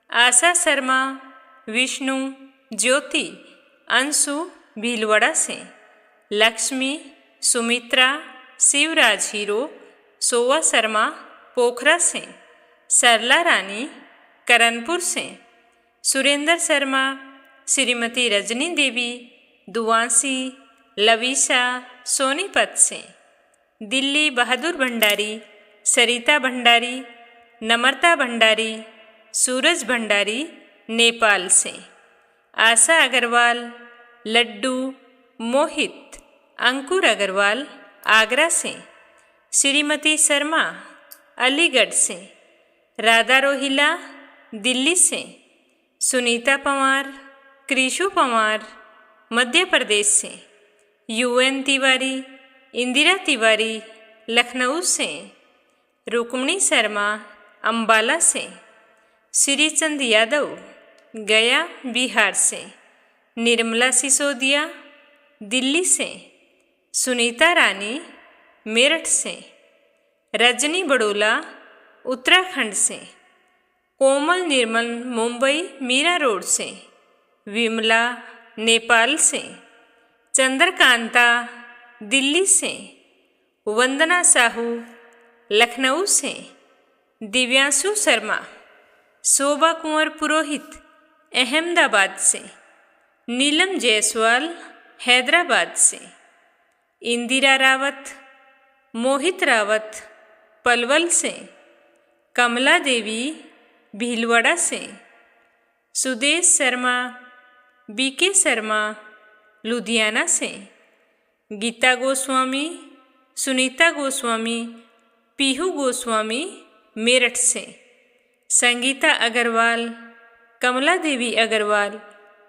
आशा शर्मा, विष्णु, ज्योति, अंशु भीलवाड़ा से। लक्ष्मी, सुमित्रा, शिवराज हीरो, सोवा शर्मा पोखरा से। सरला रानी करणपुर से। सुरेंद्र शर्मा, श्रीमती रजनी देवी, दुआसी, लविशा सोनीपत से। दिल्ली बहादुर भंडारी, सरिता भंडारी, नम्रता भंडारी, सूरज भंडारी नेपाल से, आशा अग्रवाल, लड्डू, मोहित, अंकुर अग्रवाल आगरा से, श्रीमती शर्मा अलीगढ़ से, राधा रोहिला दिल्ली से, सुनीता पंवार, कृषु पंवार मध्य प्रदेश से, यूएन तिवारी, इंदिरा तिवारी लखनऊ से, रुक्मिणी शर्मा अंबाला से, श्रीचंद यादव गया बिहार से, निर्मला सिसोदिया दिल्ली से, सुनीता रानी मेरठ से, रजनी बड़ोला उत्तराखंड से, कोमल निर्मल मुंबई मीरा रोड से, विमला नेपाल से, चंद्रकांता दिल्ली से, वंदना साहू लखनऊ से, दिव्यांशु शर्मा, शोभा कुंवर पुरोहित अहमदाबाद से, नीलम जायसवाल हैदराबाद से, इंदिरा रावत, मोहित रावत पलवल से, कमला देवी भीलवाड़ा से, सुदेश शर्मा, बीके शर्मा लुधियाना से, गीता गोस्वामी, सुनीता गोस्वामी, पीहू गोस्वामी मेरठ से, संगीता अग्रवाल, कमला देवी अग्रवाल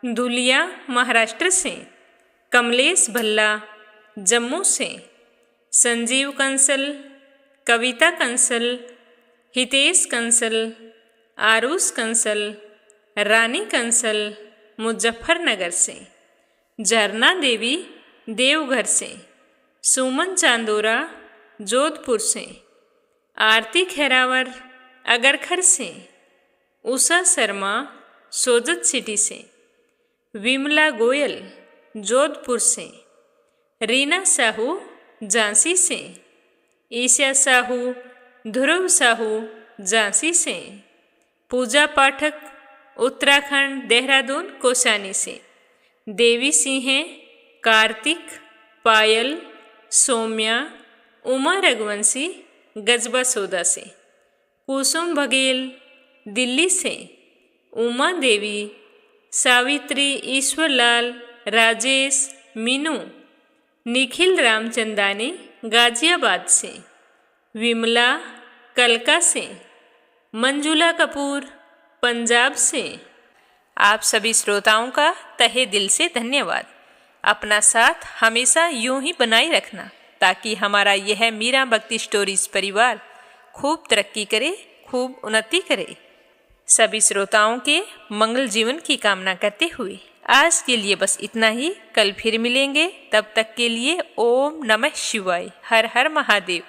धुलिया महाराष्ट्र से, कमलेश भल्ला जम्मू से, संजीव कंसल, कविता कंसल, हितेश कंसल, आरुष कंसल, रानी कंसल मुजफ्फरनगर से, झरना देवी देवघर से, सुमन चांदोरा जोधपुर से, आरती खैरावर अगरखर से, उषा शर्मा सोजत सिटी से, विमला गोयल जोधपुर से, रीना साहू झांसी से, ईशा साहू, ध्रुव साहू झांसी से, पूजा पाठक उत्तराखंड देहरादून कोसानी से, देवी सिंह, कार्तिक, पायल, सौम्या, उमा रघुवंशी गजबा सौदा से, कुसुम बघेल दिल्ली से, उमा देवी, सावित्री, ईश्वरलाल, राजेश, मीनू, निखिल रामचंदानी गाजियाबाद से, विमला कलका से, मंजुला कपूर पंजाब से। आप सभी श्रोताओं का तहे दिल से धन्यवाद। अपना साथ हमेशा यूं ही बनाए रखना ताकि हमारा यह मीरा भक्ति स्टोरीज परिवार खूब तरक्की करे, खूब उन्नति करे। सभी श्रोताओं के मंगल जीवन की कामना करते हुए आज के लिए बस इतना ही। कल फिर मिलेंगे, तब तक के लिए ओम नमः शिवाय, हर हर महादेव।